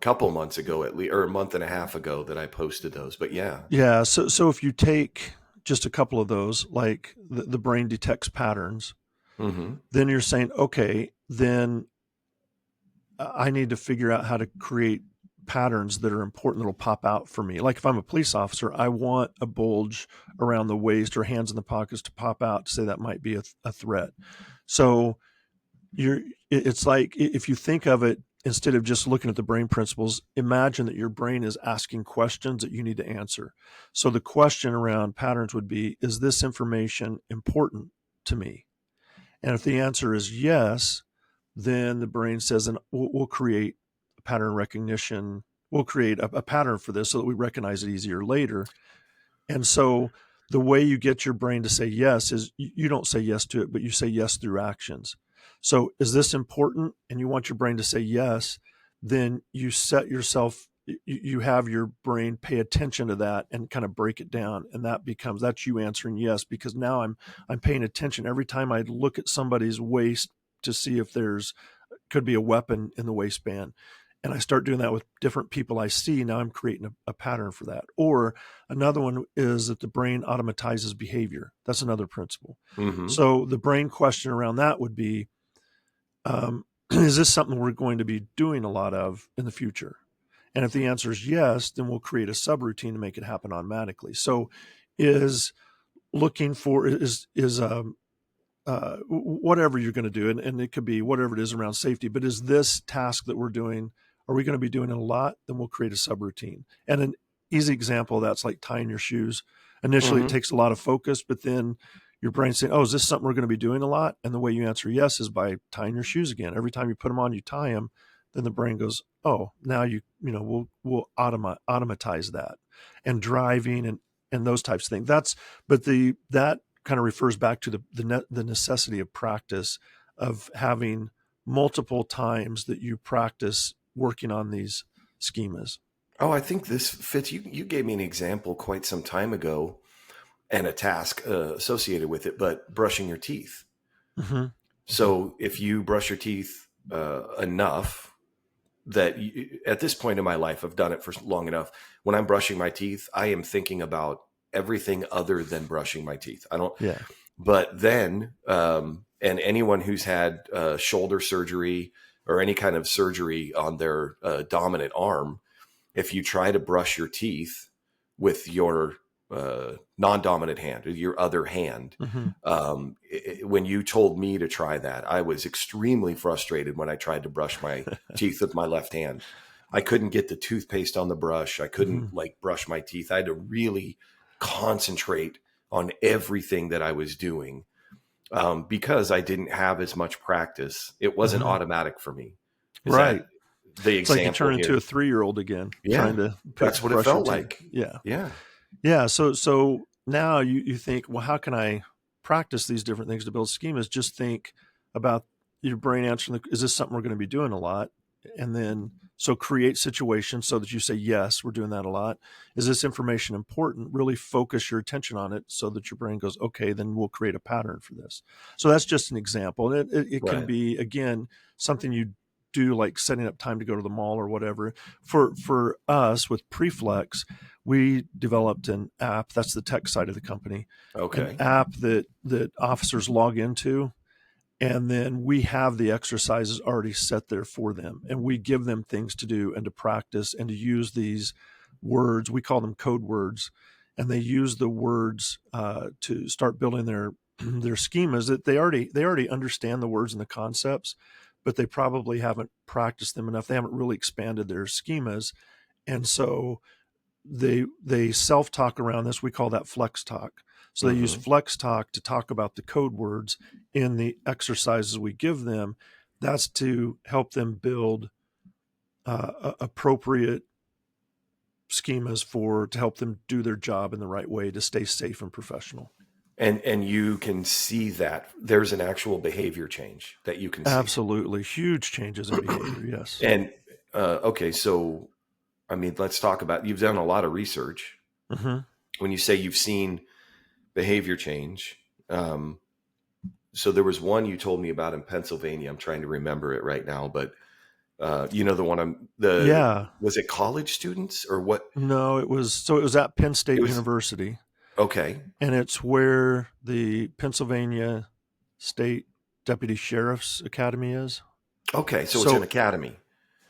couple months ago at least, or a month and a half ago that I posted those. But yeah. Yeah. So if you take just a couple of those, like the brain detects patterns, Hmm. then you're saying, okay, then I need to figure out how to create patterns that are important that'll pop out for me. Like if I'm a police officer, I want a bulge around the waist or hands in the pockets to pop out to say that might be a threat. So it's like if you think of it, instead of just looking at the brain principles, imagine that your brain is asking questions that you need to answer. So the question around patterns would be, is this information important to me? And if the answer is yes, then the brain says, and we'll create a pattern recognition. We'll create a pattern for this so that we recognize it easier later. And so the way you get your brain to say yes is you don't say yes to it, but you say yes through actions. So is this important? And you want your brain to say yes, then you set yourself, you have your brain pay attention to that and kind of break it down. And that's you answering yes, because now I'm paying attention every time I look at somebody's waist to see if could be a weapon in the waistband. And I start doing that with different people I see. Now I'm creating a pattern for that. Or another one is that the brain automatizes behavior. That's another principle. Hmm. So the brain question around that would be, is this something we're going to be doing a lot of in the future? And if the answer is yes, then we'll create a subroutine to make it happen automatically. So is looking for whatever you're going to do, and it could be whatever it is around safety, but is this task that we're doing, are we going to be doing it a lot? Then we'll create a subroutine. And an easy example of that's like tying your shoes. Initially, it Hmm. takes a lot of focus, but then your brain's saying, oh, is this something we're going to be doing a lot? And the way you answer yes is by tying your shoes again. Every time you put them on, you tie them. Then the brain goes, oh, now we'll automatize that, and driving and those types of things. That kind of refers back to the necessity of practice, of having multiple times that you practice working on these schemas. Oh, I think this fits. You gave me an example quite some time ago and a task associated with it, but brushing your teeth. Mm-hmm. Mm-hmm. So if you brush your teeth enough that at this point in my life, I've done it for long enough. When I'm brushing my teeth, I am thinking about everything other than brushing my teeth. I don't, Yeah. but then And anyone who's had shoulder surgery or any kind of surgery on their dominant arm, if you try to brush your teeth with your non-dominant hand, or your other hand, when you told me to try that, I was extremely frustrated when I tried to brush my teeth with my left hand. I couldn't get the toothpaste on the brush. I couldn't like brush my teeth. I had to really concentrate on everything that I was doing because I didn't have as much practice. It wasn't automatic for me. Is Right. that the It's like you example turn into here? a 3-year-old again, Yeah, trying to that's what it brush your felt teeth. like. Yeah. Yeah. Yeah. So now you think, well, how can I practice these different things to build schemas? Just think about your brain answering, is this something we're going to be doing a lot? And then, so create situations so that you say, yes, we're doing that a lot. Is this information important? Really focus your attention on it so that your brain goes, okay, then we'll create a pattern for this. So that's just an example. And it can Right. be, again, something you do, like setting up time to go to the mall or whatever. For us with Preflex, we developed an app. That's the tech side of the company. An Okay. app that officers log into, and then we have the exercises already set there for them, and we give them things to do and to practice and to use these words. We call them code words, and they use the words to start building their their schemas. That they already understand the words and the concepts, but they probably haven't practiced them enough. They haven't really expanded their schemas, and so they self-talk around this. We call that flex talk. So they use flex talk to talk about the code words in the exercises we give them. That's to help them build appropriate schemas to help them do their job in the right way to stay safe and professional. And you can see that there's an actual behavior change that you can see. Absolutely. Huge changes in behavior. Yes. And okay, so I mean, let's talk about, you've done a lot of research. When you say you've seen behavior change, so there was one you told me about in Pennsylvania. I'm trying to remember it right now, but you know, the one was it college students or what? No, it was at Penn State University. Okay. And it's where the Pennsylvania State Deputy Sheriff's Academy is. Okay, so it's an academy.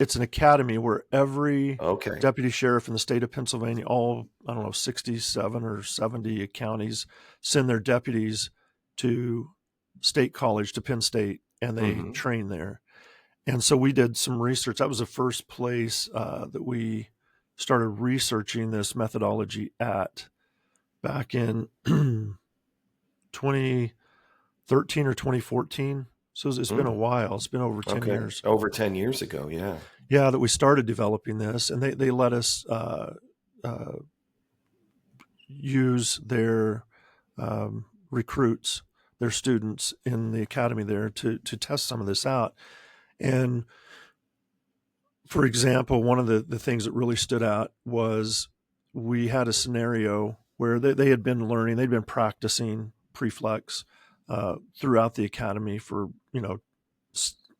It's an academy where every Okay. deputy sheriff in the state of Pennsylvania, all, 67 or 70 counties, send their deputies to State College, to Penn State, and they train there. And so we did some research. That was the first place that we started researching this methodology at, back in 2013 or 2014. So it's been a while. It's been over 10 years. Over 10 years ago, yeah. Yeah, that we started developing this, and they let us use their recruits, their students in the academy there to test some of this out. And for example, one of the things that really stood out was we had a scenario where they had been learning, they'd been practicing Preflex throughout the academy for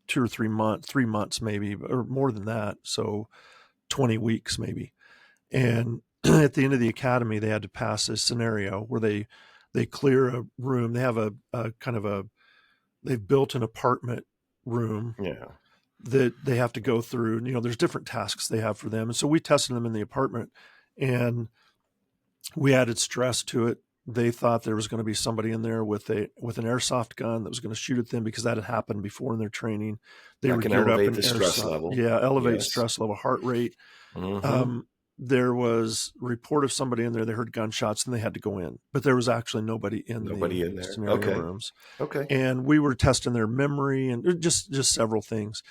2 or 3 months, 3 months maybe, or more than that, so 20 weeks maybe. And at the end of the academy, they had to pass a scenario where they clear a room. They have a kind of they've built an apartment room. Yeah. That they have to go through. There's different tasks they have for them. And so we tested them in the apartment, and we added stress to it. They thought there was going to be somebody in there with an airsoft gun that was going to shoot at them, because that had happened before in their training. They were geared up in the stress level. Yeah, elevate stress level, heart rate. There was a report of somebody in there. They heard gunshots and they had to go in, but there was actually nobody in the scenario rooms. Okay. And we were testing their memory and just several things.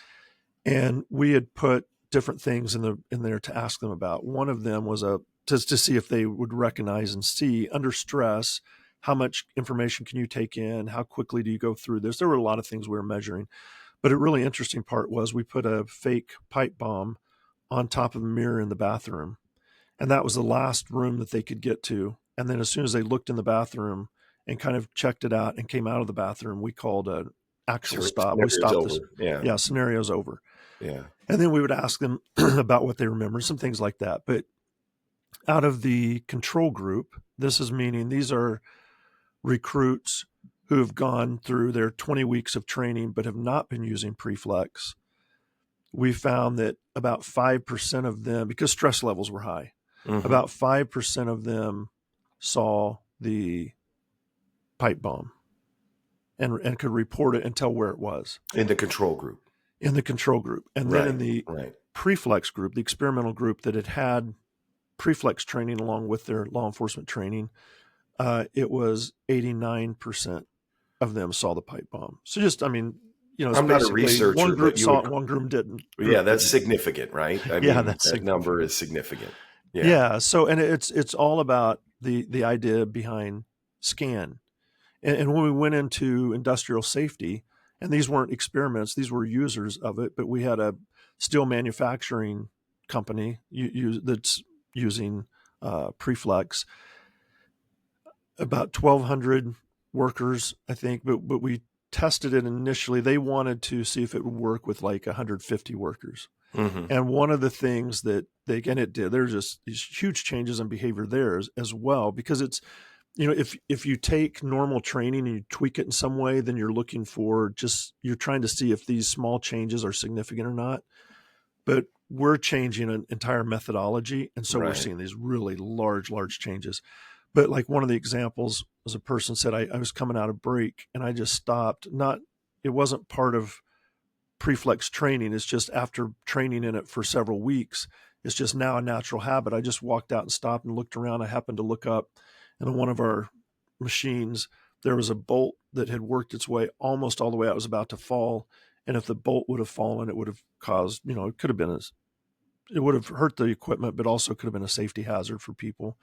And we had put different things in there to ask them about. One of them was to see if they would recognize and see under stress, how much information can you take in? How quickly do you go through this? There were a lot of things we were measuring, but a really interesting part was we put a fake pipe bomb on top of the mirror in the bathroom. And that was the last room that they could get to. And then as soon as they looked in the bathroom and kind of checked it out and came out of the bathroom, we called an actual stop. We stopped this. Yeah, scenario's over. Yeah. And then we would ask them about what they remember, some things like that. But out of the control group, this is meaning these are recruits who have gone through their 20 weeks of training but have not been using Preflex, we found that about 5% of them, because stress levels were high, about 5% of them saw the pipe bomb and could report it and tell where it was. In the control group. In the control group. And then in the right. Preflex group, the experimental group that had Preflex training along with their law enforcement training, it was 89% of them saw the pipe bomb. So just, I mean, you know, it's I'm not a basically researcher, one group but you saw would, it, one group didn't. yeah, that's significant, right? I Yeah, mean, that's that significant. number is significant. Yeah. Yeah. So, and it's all about the idea behind SCAN. And when we went into industrial safety, and these weren't experiments, these were users of it, but we had a steel manufacturing company that's using Preflex, about 1,200 workers, I think, but we tested it initially. They wanted to see if it would work with like 150 workers. And one of the things that and it did, there's just these huge changes in behavior there as well, because it's, you know, if you take normal training and you tweak it in some way, then you're looking for you're trying to see if these small changes are significant or not. But we're changing an entire methodology. And so we're seeing these really large changes. But like one of the examples was a person said, I was coming out of break and I just stopped. It wasn't part of Preflex training. It's just after training in it for several weeks, it's just now a natural habit. I just walked out and stopped and looked around. I happened to look up, and on one of our machines, there was a bolt that had worked its way almost all the way out. It was about to fall. And if the bolt would have fallen, it would have caused, you know, it would have hurt the equipment, but also could have been a safety hazard for people.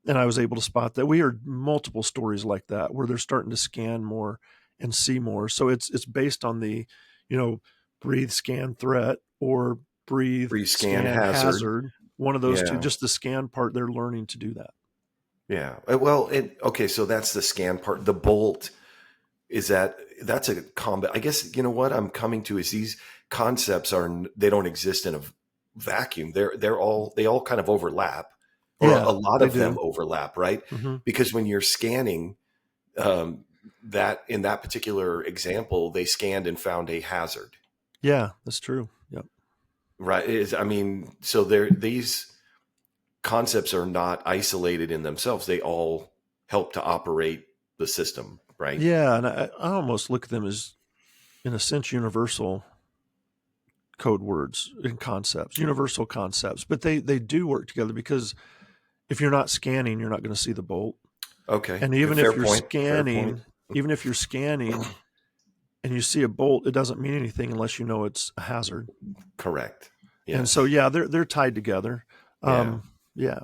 And I was able to spot that. We heard multiple stories like that where they're starting to scan more and see more. So it's based on the, you know, breathe, scan, threat, or breathe, scan, hazard. One of those two, just the scan part, they're learning to do that. Yeah. Well, okay, so that's the scan part. The bolt, that's a combat. I guess, you know what I'm coming to is these concepts they don't exist in a vacuum. They all kind of overlap, or a lot of them overlap, right? Because when you're scanning, that in that particular example, they scanned and found a hazard. Yeah, that's true. Yep. Right. I mean, so these concepts are not isolated in themselves. They all help to operate the system, right? Yeah, and I almost look at them as, in a sense, universal code words and concepts, universal concepts. But they do work together, because if you're not scanning, you're not going to see the bolt. Okay. And even if you're scanning, and you see a bolt, it doesn't mean anything unless you know it's a hazard. Correct. Yes. And so, yeah, they're tied together. Yeah.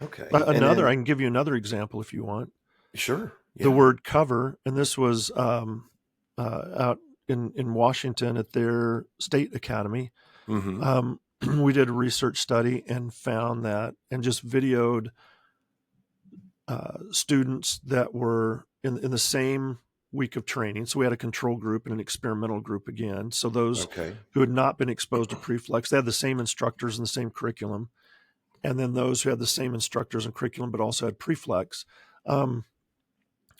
Okay. I can give you another example if you want. Sure. Yeah. The word cover, and this was out in Washington at their state academy. We did a research study and found that, and just videoed students that were in the same week of training. So we had a control group and an experimental group again. So those who had not been exposed to Preflex, they had the same instructors and the same curriculum. And then those who had the same instructors and curriculum but also had Preflex.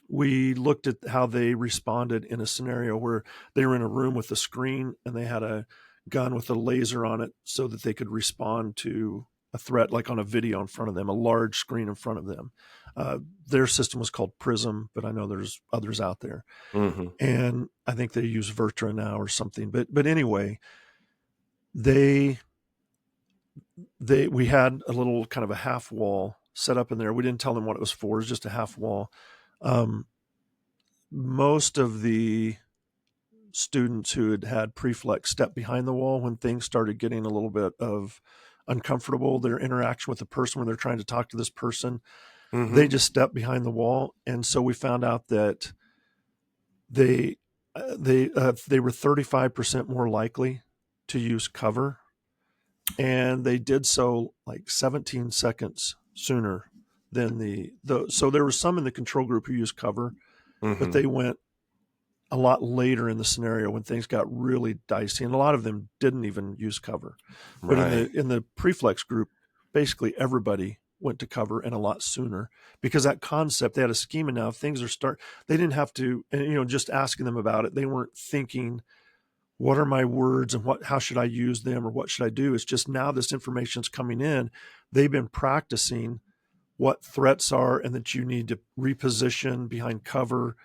We looked at how they responded in a scenario where they were in a room with a screen and they had a gun with a laser on it so that they could respond to a threat, like on a video in front of them, a large screen in front of them. Their system was called Prism, but I know there's others out there. And I think they use Vertra now or something. But anyway, we had a little kind of a half wall set up in there. We didn't tell them what it was for. It was just a half wall. Most of the students who had Preflex stepped behind the wall when things started getting a little bit of uncomfortable, their interaction with the person when they're trying to talk to this person, they just stepped behind the wall. And so we found out that they were 35% more likely to use cover, and they did so like 17 seconds sooner than so there was some in the control group who used cover, but they went a lot later in the scenario when things got really dicey, and a lot of them didn't even use cover. But in the Preflex group, basically everybody went to cover and a lot sooner, because that concept, they had a schema now. They didn't have to, and just asking them about it, they weren't thinking, what are my words and how should I use them or what should I do? It's just now this information's coming in. They've been practicing what threats are and that you need to reposition behind cover.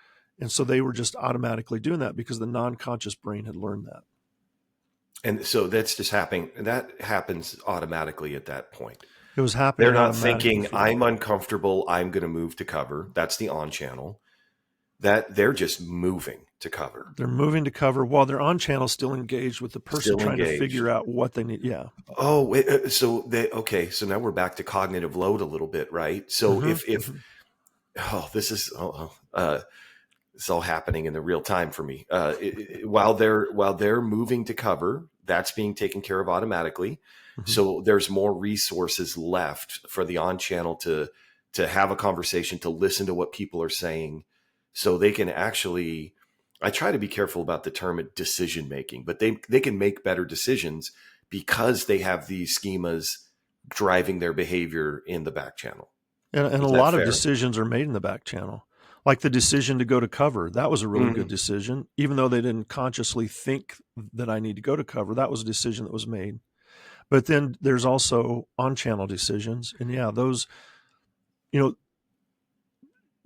And so they were just automatically doing that because the non-conscious brain had learned that. And so that's just happening. That happens automatically at that point. It was happening. They're not thinking, I'm uncomfortable, I'm going to move to cover. That's the on channel. That they're just moving to cover. They're moving to cover while they're on channel, still engaged with the person trying to figure out what they need. Yeah. Oh, so now we're back to cognitive load a little bit, right? So it's all happening in the real time for me. While they're moving to cover, that's being taken care of automatically. Mm-hmm. So there's more resources left for the on channel to have a conversation, to listen to what people are saying, so they can actually. I try to be careful about the term decision making, but they can make better decisions because they have these schemas driving their behavior in the back channel. And a lot of decisions are made in the back channel. Like the decision to go to cover, that was a really good decision. Even though they didn't consciously think that I need to go to cover, that was a decision that was made. But then there's also on-channel decisions. And yeah, those,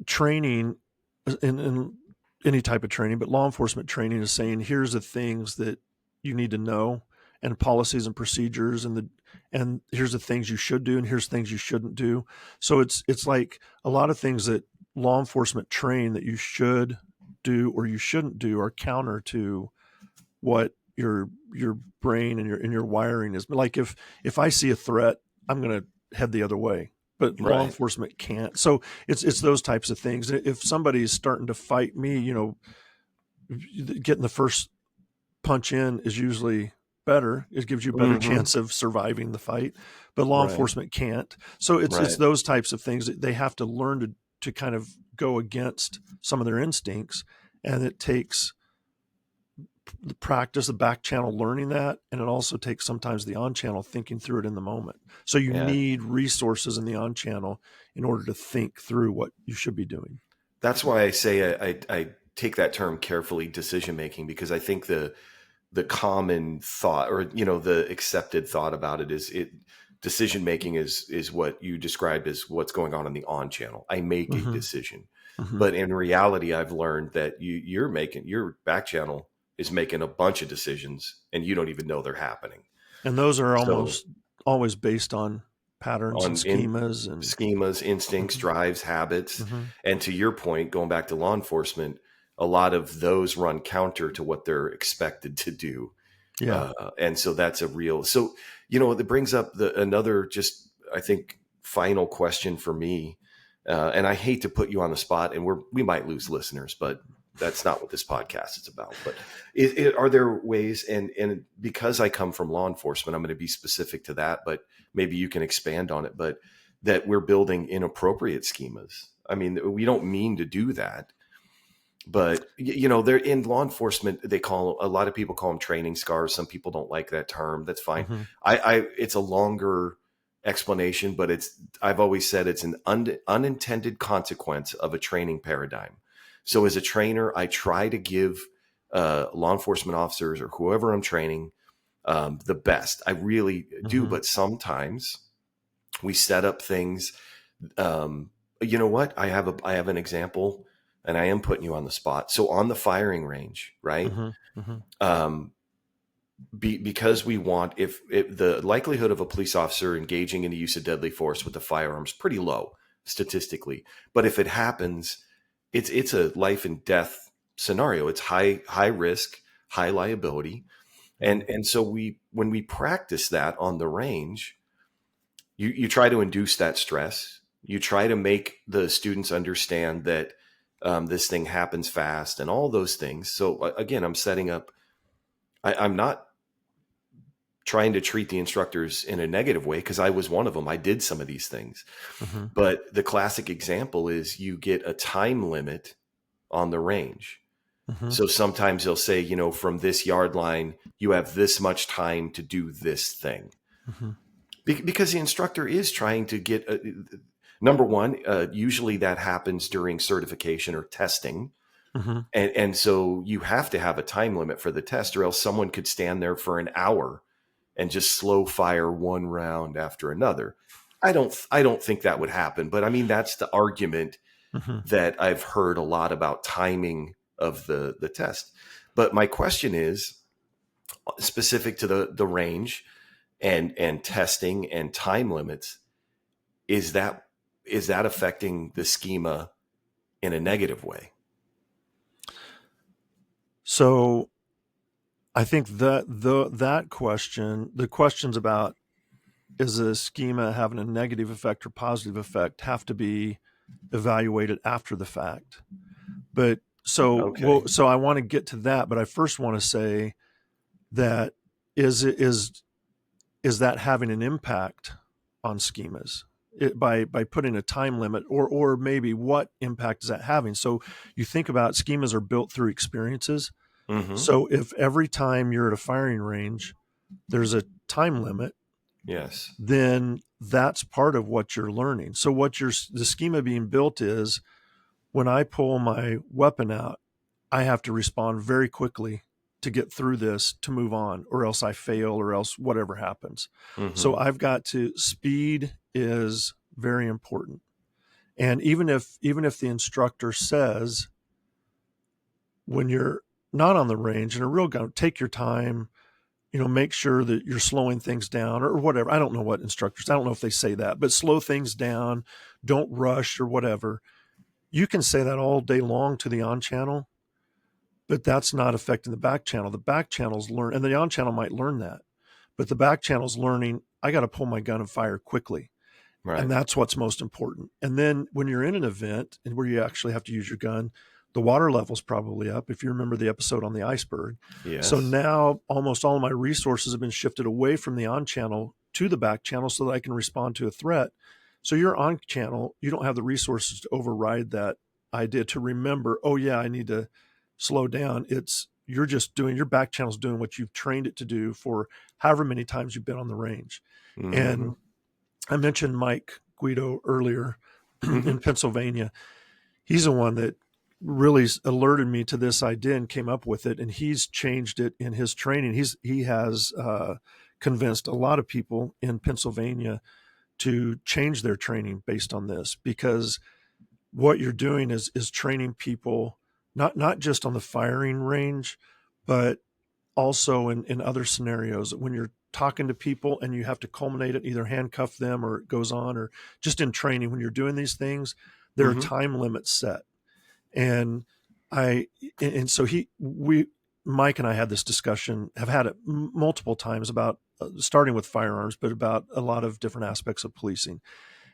training in any type of training, but law enforcement training is saying, here's the things that you need to know, and policies and procedures, and here's the things you should do, and here's things you shouldn't do. So it's like a lot of things that law enforcement train that you should do or you shouldn't do are counter to what your brain and your wiring is. Like if I see a threat, I'm going to head the other way, but law enforcement can't. So it's those types of things. If somebody's starting to fight me, getting the first punch in is usually better. It gives you a better chance of surviving the fight, but law enforcement can't. So it's those types of things that they have to learn to kind of go against some of their instincts. And it takes the practice, the back channel learning that. And it also takes sometimes the on channel thinking through it in the moment. So you need resources in the on channel in order to think through what you should be doing. That's why I say I take that term carefully, decision-making, because I think the common thought, or, the accepted thought about it is decision-making is what you described as what's going on in the on channel. I make a decision, but in reality, I've learned that your back channel is making a bunch of decisions and you don't even know they're happening. And those are almost always based on patterns and schemas, instincts, drives, habits. And to your point, going back to law enforcement, a lot of those run counter to what they're expected to do. Yeah. And so that's it brings up another, just, I think, final question for me. And I hate to put you on the spot, and we might lose listeners, but that's not what this podcast is about. But are there ways, and because I come from law enforcement, I'm going to be specific to that, but maybe you can expand on it, but that we're building inappropriate schemas. I mean, we don't mean to do that, but they're in law enforcement. A lot of people call them training scars. Some people don't like that term. That's fine. It's a longer explanation, but I've always said it's an unintended consequence of a training paradigm. So as a trainer, I try to give law enforcement officers or whoever I'm training the best. I really do. But sometimes we set up things. You know what? I have an example, and I am putting you on the spot. So on the firing range, right? Because we want, if the likelihood of a police officer engaging in the use of deadly force with the firearm is pretty low statistically, but if it happens, it's a life and death scenario. It's high risk, high liability. And so when we practice that on the range, you try to induce that stress. You try to make the students understand that this thing happens fast and all those things. So again, I'm setting up, I'm not trying to treat the instructors in a negative way, because I was one of them. I did some of these things. But the classic example is you get a time limit on the range. So sometimes they'll say, from this yard line, you have this much time to do this thing. Because the instructor is trying to get number one. Usually that happens during certification or testing, Mm-hmm. and so you have to have a time limit for the test, or else someone could stand there for an hour and just slow fire one round after another. I don't think that would happen, but I mean that's the argument Mm-hmm. that I've heard a lot about timing of the test. But my question is specific to the range and testing and time limits. Is that affecting the schema in a negative way? So I think that that question, the questions about is a schema having a negative effect or positive effect, have to be evaluated after the fact. But Okay. so I want to get to that, but I first want to say that is it is that having an impact on schemas by putting a time limit, or maybe what impact is that having? So you think about schemas are built through experiences. Mm-hmm. So if every time you're at a firing range there's a time limit, Yes. then that's part of what you're learning. So the schema being built is when I pull my weapon out, I have to respond very quickly to get through this to move on, or else I fail, or else whatever happens. Mm-hmm. So I've got to, speed is very important. And even if the instructor says when you're not on the range in a real gun, take your time, make sure that you're slowing things down or whatever. I don't know what instructors, I don't know if they say that, but slow things down, don't rush or whatever. You can say that all day long to the on channel, but that's not affecting the back channel. The back channel's learn, and the on channel might learn that, but the back channel's learning, I got to pull my gun and fire quickly. And Right. that's what's most important. And then when you're in an event and where you actually have to use your gun, the water level's probably up. If you remember the episode on the iceberg. So Yes. now almost all of my resources have been shifted away from the on channel to the back channel so that I can respond to a threat. So you're on channel, you don't have the resources to override that idea to remember, oh yeah, I need to slow down. You're just doing, your back channel's doing what you've trained it to do for however many times you've been on the range. Mm-hmm. And I mentioned Mike Guido earlier Mm-hmm. in Pennsylvania. He's the one that really alerted me to this idea and came up with it, and he's changed it in his training. He has convinced a lot of people in Pennsylvania to change their training based on this, because what you're doing is training people not just on the firing range, but also in other scenarios when you're talking to people and you have to culminate it, either handcuff them or it goes on, or just in training when you're doing these things, there are Mm-hmm. time limits set. And I and so he we Mike and I had this discussion, have had it multiple times about starting with firearms, but about a lot of different aspects of policing.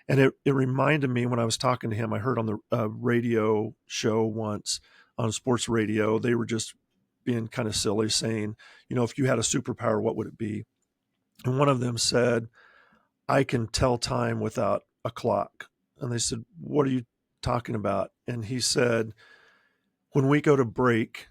And it reminded me when I was talking to him, I heard on the radio show once on sports radio, they were just being kind of silly saying, if you had a superpower, what would it be? And one of them said, I can tell time without a clock. And they said, what are you talking about? And he said, when we go to break,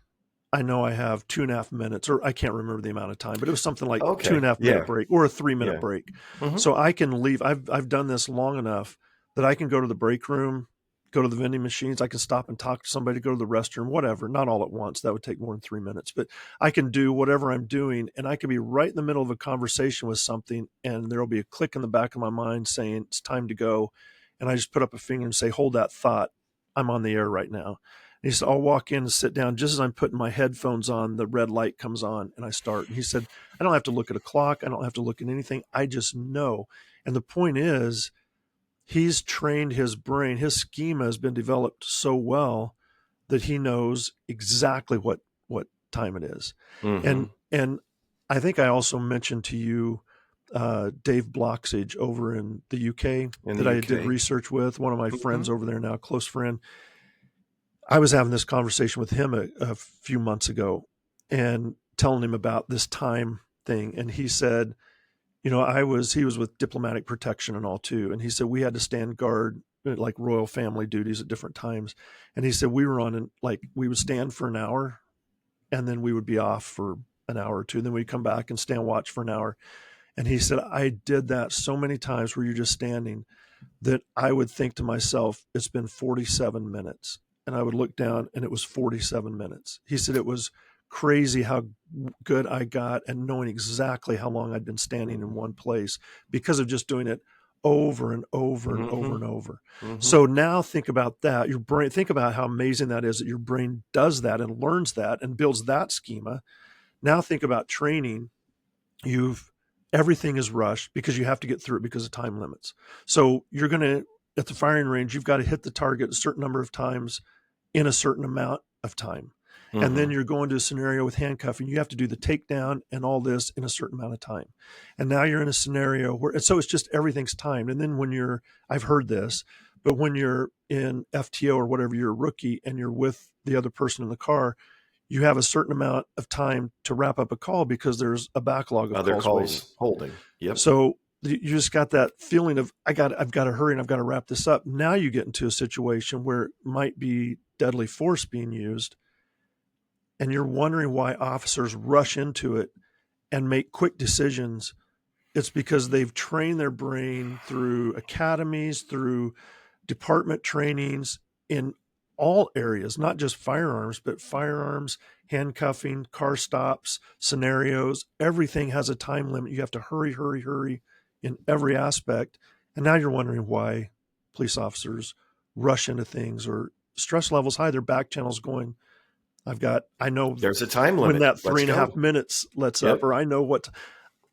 I know I have 2.5 minutes, or I can't remember the amount of time, but it was something like two and Okay. a half minute Yeah. break or a 3 minute Yeah. break. Mm-hmm. So I can leave. I've done this long enough that I can go to the break room, go to the vending machines. I can stop and talk to somebody, go to the restroom, whatever. Not all at once. That would take more than 3 minutes, but I can do whatever I'm doing. And I can be right in the middle of a conversation with something, and there'll be a click in the back of my mind saying it's time to go. And I just put up a finger and say, hold that thought. I'm on the air right now. He said, I'll walk in and sit down. Just as I'm putting my headphones on, the red light comes on and I start. And he said, I don't have to look at a clock. I don't have to look at anything. I just know. And the point is, he's trained his brain. His schema has been developed so well that he knows exactly what time it is. Mm-hmm. And I think I also mentioned to you Dave Bloxage over in the UK In the that I did UK. research with, one of my Mm-hmm. friends over there now, close friend. I was having this conversation with him a few months ago and telling him about this time thing. And he said, he was with diplomatic protection and all too. And he said, we had to stand guard, like royal family duties at different times. And he said, we were on, we would stand for an hour and then we would be off for an hour or two. Then we'd come back and stand watch for an hour. And he said, I did that so many times where you're just standing that I would think to myself, it's been 47 minutes. And I would look down and it was 47 minutes. He said it was crazy how good I got and knowing exactly how long I'd been standing in one place because of just doing it over and over and over and over. So now think about that. Your brain, think about how amazing that is that your brain does that and learns that and builds that schema. Now think about training. Everything is rushed because you have to get through it because of time limits. So you're going to, at the firing range, you've got to hit the target a certain number of times in a certain amount of time. And then you're going to a scenario with handcuffing. You have to do the takedown and all this in a certain amount of time. And now you're in a scenario where, and so it's just everything's timed. And then when you're, I've heard this, but when you're in FTO or whatever, you're a rookie and you're with the other person in the car, you have a certain amount of time to wrap up a call because there's a backlog of Other calls waiting. holding. Yep. So you just got that feeling of I've got to hurry and I've got to wrap this up. Now you get into a situation where it might be deadly force being used, and you're wondering why officers rush into it and make quick decisions. It's because they've trained their brain through academies, through department trainings in all areas, not just firearms, but firearms, handcuffing, car stops, scenarios. Everything has a time limit. You have to hurry, hurry, hurry in every aspect. And now you're wondering why police officers rush into things or stress levels high, their back channels going, I know there's a time limit. When that 3.5 minutes lets up, or I know what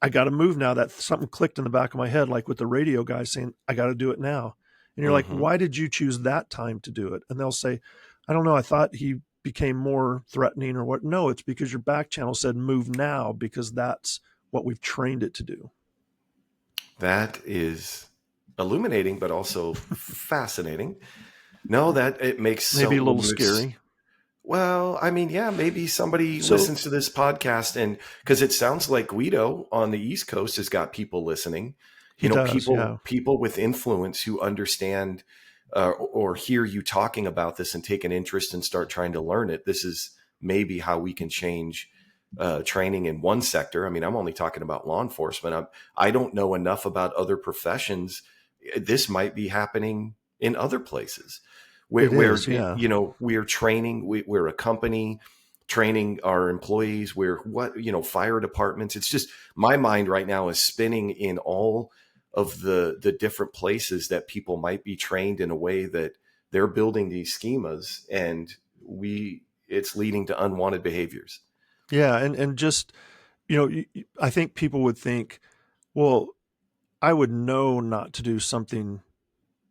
I got to move now. That something clicked in the back of my head, like with the radio guy saying, I got to do it now. And you're like, why did you choose that time to do it? And they'll say, I don't know. I thought he became more threatening or what. No, it's because your back channel said move now because that's what we've trained it to do. That is illuminating, but also fascinating. No, that it makes maybe a little scary. Well, I mean, yeah, maybe somebody listens to this podcast, and because it sounds like Guido on the East Coast has got people listening. People with influence who understand or hear you talking about this and take an interest and start trying to learn it. This is maybe how we can change training in one sector. I mean, I'm only talking about law enforcement. I don't know enough about other professions. This might be happening in other places. We're training, we're a company training our employees. We're fire departments. It's just my mind right now is spinning in all of the different places that people might be trained in a way that they're building these schemas and it's leading to unwanted behaviors. Yeah. And just, I think people would think, well, I would know not to do something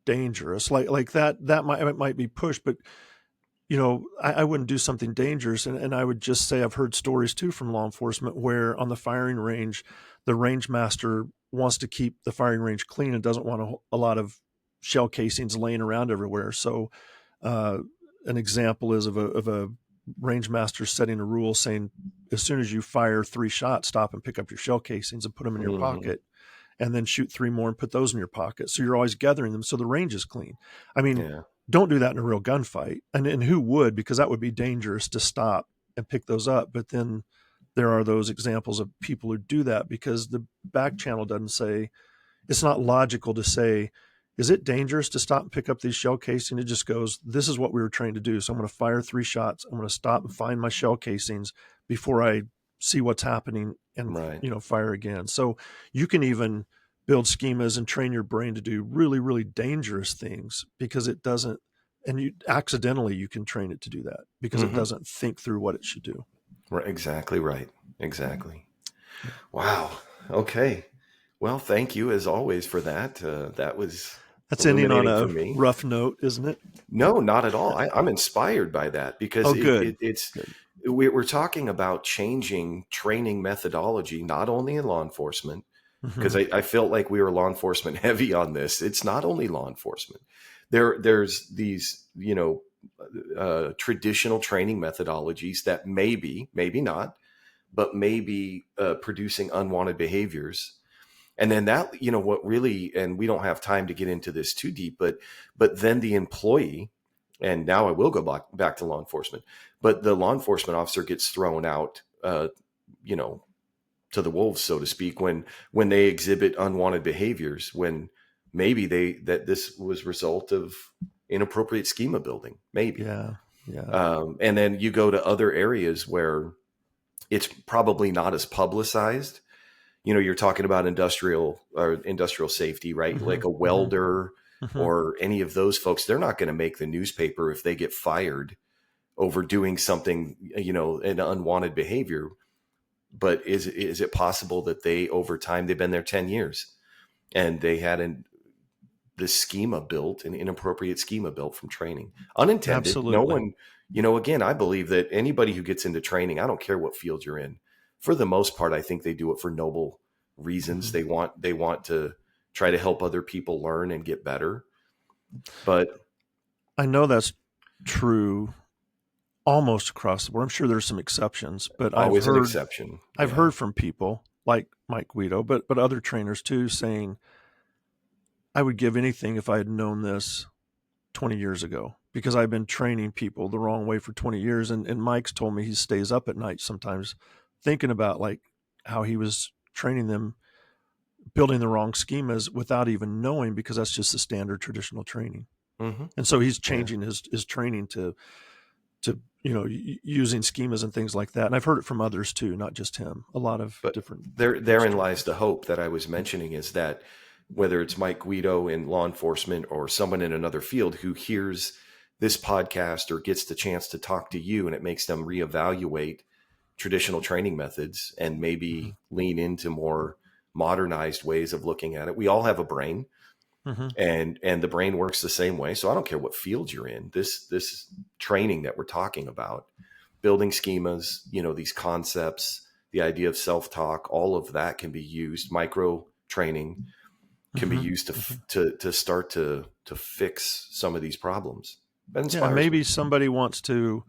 dangerous like that might be pushed, but I wouldn't do something dangerous. And I would just say I've heard stories too from law enforcement where on the firing range, the range master wants to keep the firing range clean and doesn't want a lot of shell casings laying around everywhere. So an example is of a range master setting a rule saying, as soon as you fire 3 shots, stop and pick up your shell casings and put them in your pocket. And then shoot 3 more and put those in your pocket. So you're always gathering them. So the range is clean. I mean, don't do that in a real gunfight. And who would, because that would be dangerous to stop and pick those up. But then there are those examples of people who do that because the back channel doesn't say, it's not logical to say, is it dangerous to stop and pick up these shell casings? It just goes, this is what we were trained to do. So I'm going to fire 3 shots. I'm going to stop and find my shell casings before I see what's happening and fire again. So you can even build schemas and train your brain to do really, really dangerous things because it doesn't, and you can train it to do that because it doesn't think through what it should do. Right. Exactly. Right. Exactly. Wow. Okay. Well, thank you as always for that. That's ending on a rough note, isn't it? No, not at all. I'm inspired by that because we're talking about changing training methodology, not only in law enforcement, because I felt like we were law enforcement heavy on this. It's not only law enforcement. There's these, traditional training methodologies that maybe not, but maybe producing unwanted behaviors. And then that, what really, and we don't have time to get into this too deep, but then the employee, and now I will go back to law enforcement, but the law enforcement officer gets thrown out, the wolves, so to speak, when they exhibit unwanted behaviors, when maybe that this was result of inappropriate schema building, maybe. Yeah. Yeah. And then you go to other areas where it's probably not as publicized. You know, you're talking about industrial safety, right? Mm-hmm. Like a welder Mm-hmm. or any of those folks, they're not going to make the newspaper if they get fired over doing something, you know, an unwanted behavior. But is it possible that they, over time, they've been there 10 years and they had this schema built, an inappropriate schema built from training, unintended. Absolutely. No one, you know, again, I believe that anybody who gets into training, I don't care what field you're in, for the most part, I think they do it for noble reasons. Mm-hmm. They want to try to help other people learn and get better. But I know that's true almost across the board. I'm sure there's some exceptions, but always an exception. I've Yeah. heard from people like Mike Guido, but other trainers too, saying, I would give anything if I had known this 20 years ago, because I've been training people the wrong way for 20 years. And Mike's told me he stays up at night sometimes thinking about like how he was training them, building the wrong schemas without even knowing, because that's just the standard traditional training. Mm-hmm. And so he's changing his training to, you know, using schemas and things like that. And I've heard it from others too, not just him, a lot of But different. therein lies the hope that I was mentioning, is that whether it's Mike Guido in law enforcement or someone in another field who hears this podcast or gets the chance to talk to you, and it makes them reevaluate traditional training methods and maybe lean into more modernized ways of looking at it. We all have a brain, and the brain works the same way. So I don't care what field you're in. This training that we're talking about, building schemas, you know, these concepts, the idea of self-talk, all of that can be used. Micro training can be used to start to fix some of these problems. Yeah, maybe somebody wants to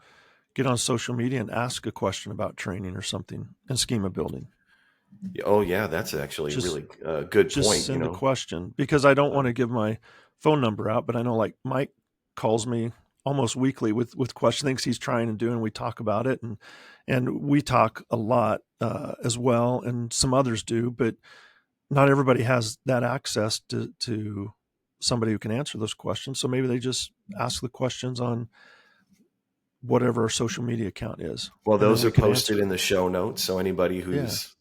get on social media and ask a question about training or something and schema building. Oh yeah, that's actually a really good just point. Send you know, a question, because I don't want to give my phone number out, but I know like Mike calls me almost weekly with question things he's trying to do, and we talk about it, and we talk a lot as well, and some others do, but not everybody has that access to somebody who can answer those questions. So maybe they just ask the questions on whatever our social media account is. Well, those are posted in the show notes. So anybody who's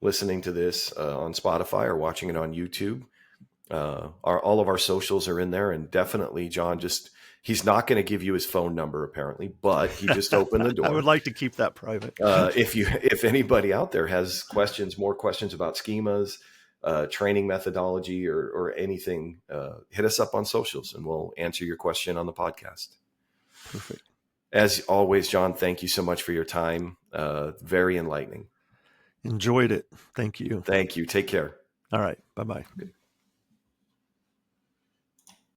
listening to this on Spotify or watching it on YouTube, all of our socials are in there. And definitely, John, he's not going to give you his phone number apparently, but he just opened the door. I would like to keep that private. If anybody out there has more questions about schemas, training methodology, or anything, hit us up on socials and we'll answer your question on the podcast. Perfect. As always, John, thank you so much for your time. Very enlightening. Enjoyed it. Thank you. Thank you. Take care. All right. Bye-bye. Okay.